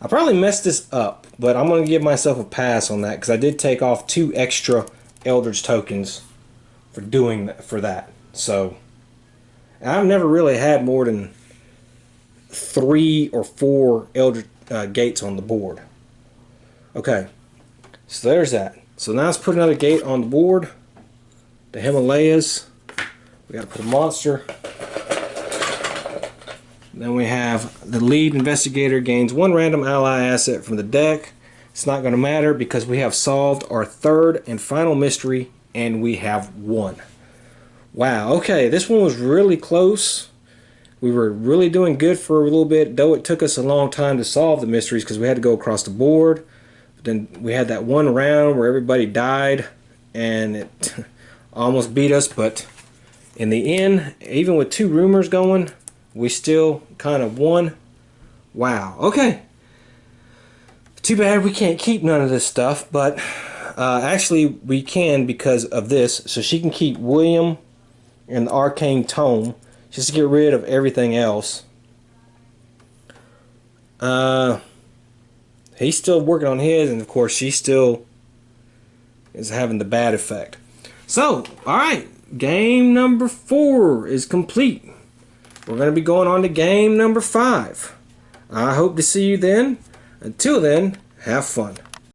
I probably messed this up, but I'm going to give myself a pass on that because I did take off 2 extra eldritch tokens for doing that, for that. So I've never really had more than 3 or 4 eldritch gates on the board. Okay, so there's that. So now let's put another gate on the board. The Himalayas. We got to put a monster. Then we have the lead investigator gains 1 random ally asset from the deck. It's not going to matter because we have solved our 3rd and final mystery and we have won. Wow, okay, this one was really close. We were really doing good for a little bit, though it took us a long time to solve the mysteries because we had to go across the board. But then we had that one round where everybody died and it almost beat us, but in the end, even with 2 rumors going, we still kind of won. Wow. Okay. Too bad we can't keep none of this stuff, but actually we can because of this. So she can keep William and the Arcane Tome just to get rid of everything else. He's still working on his, and of course she still is having the bad effect. So, alright. Game number 4 is complete. We're going to be going on to game number 5. I hope to see you then. Until then, have fun.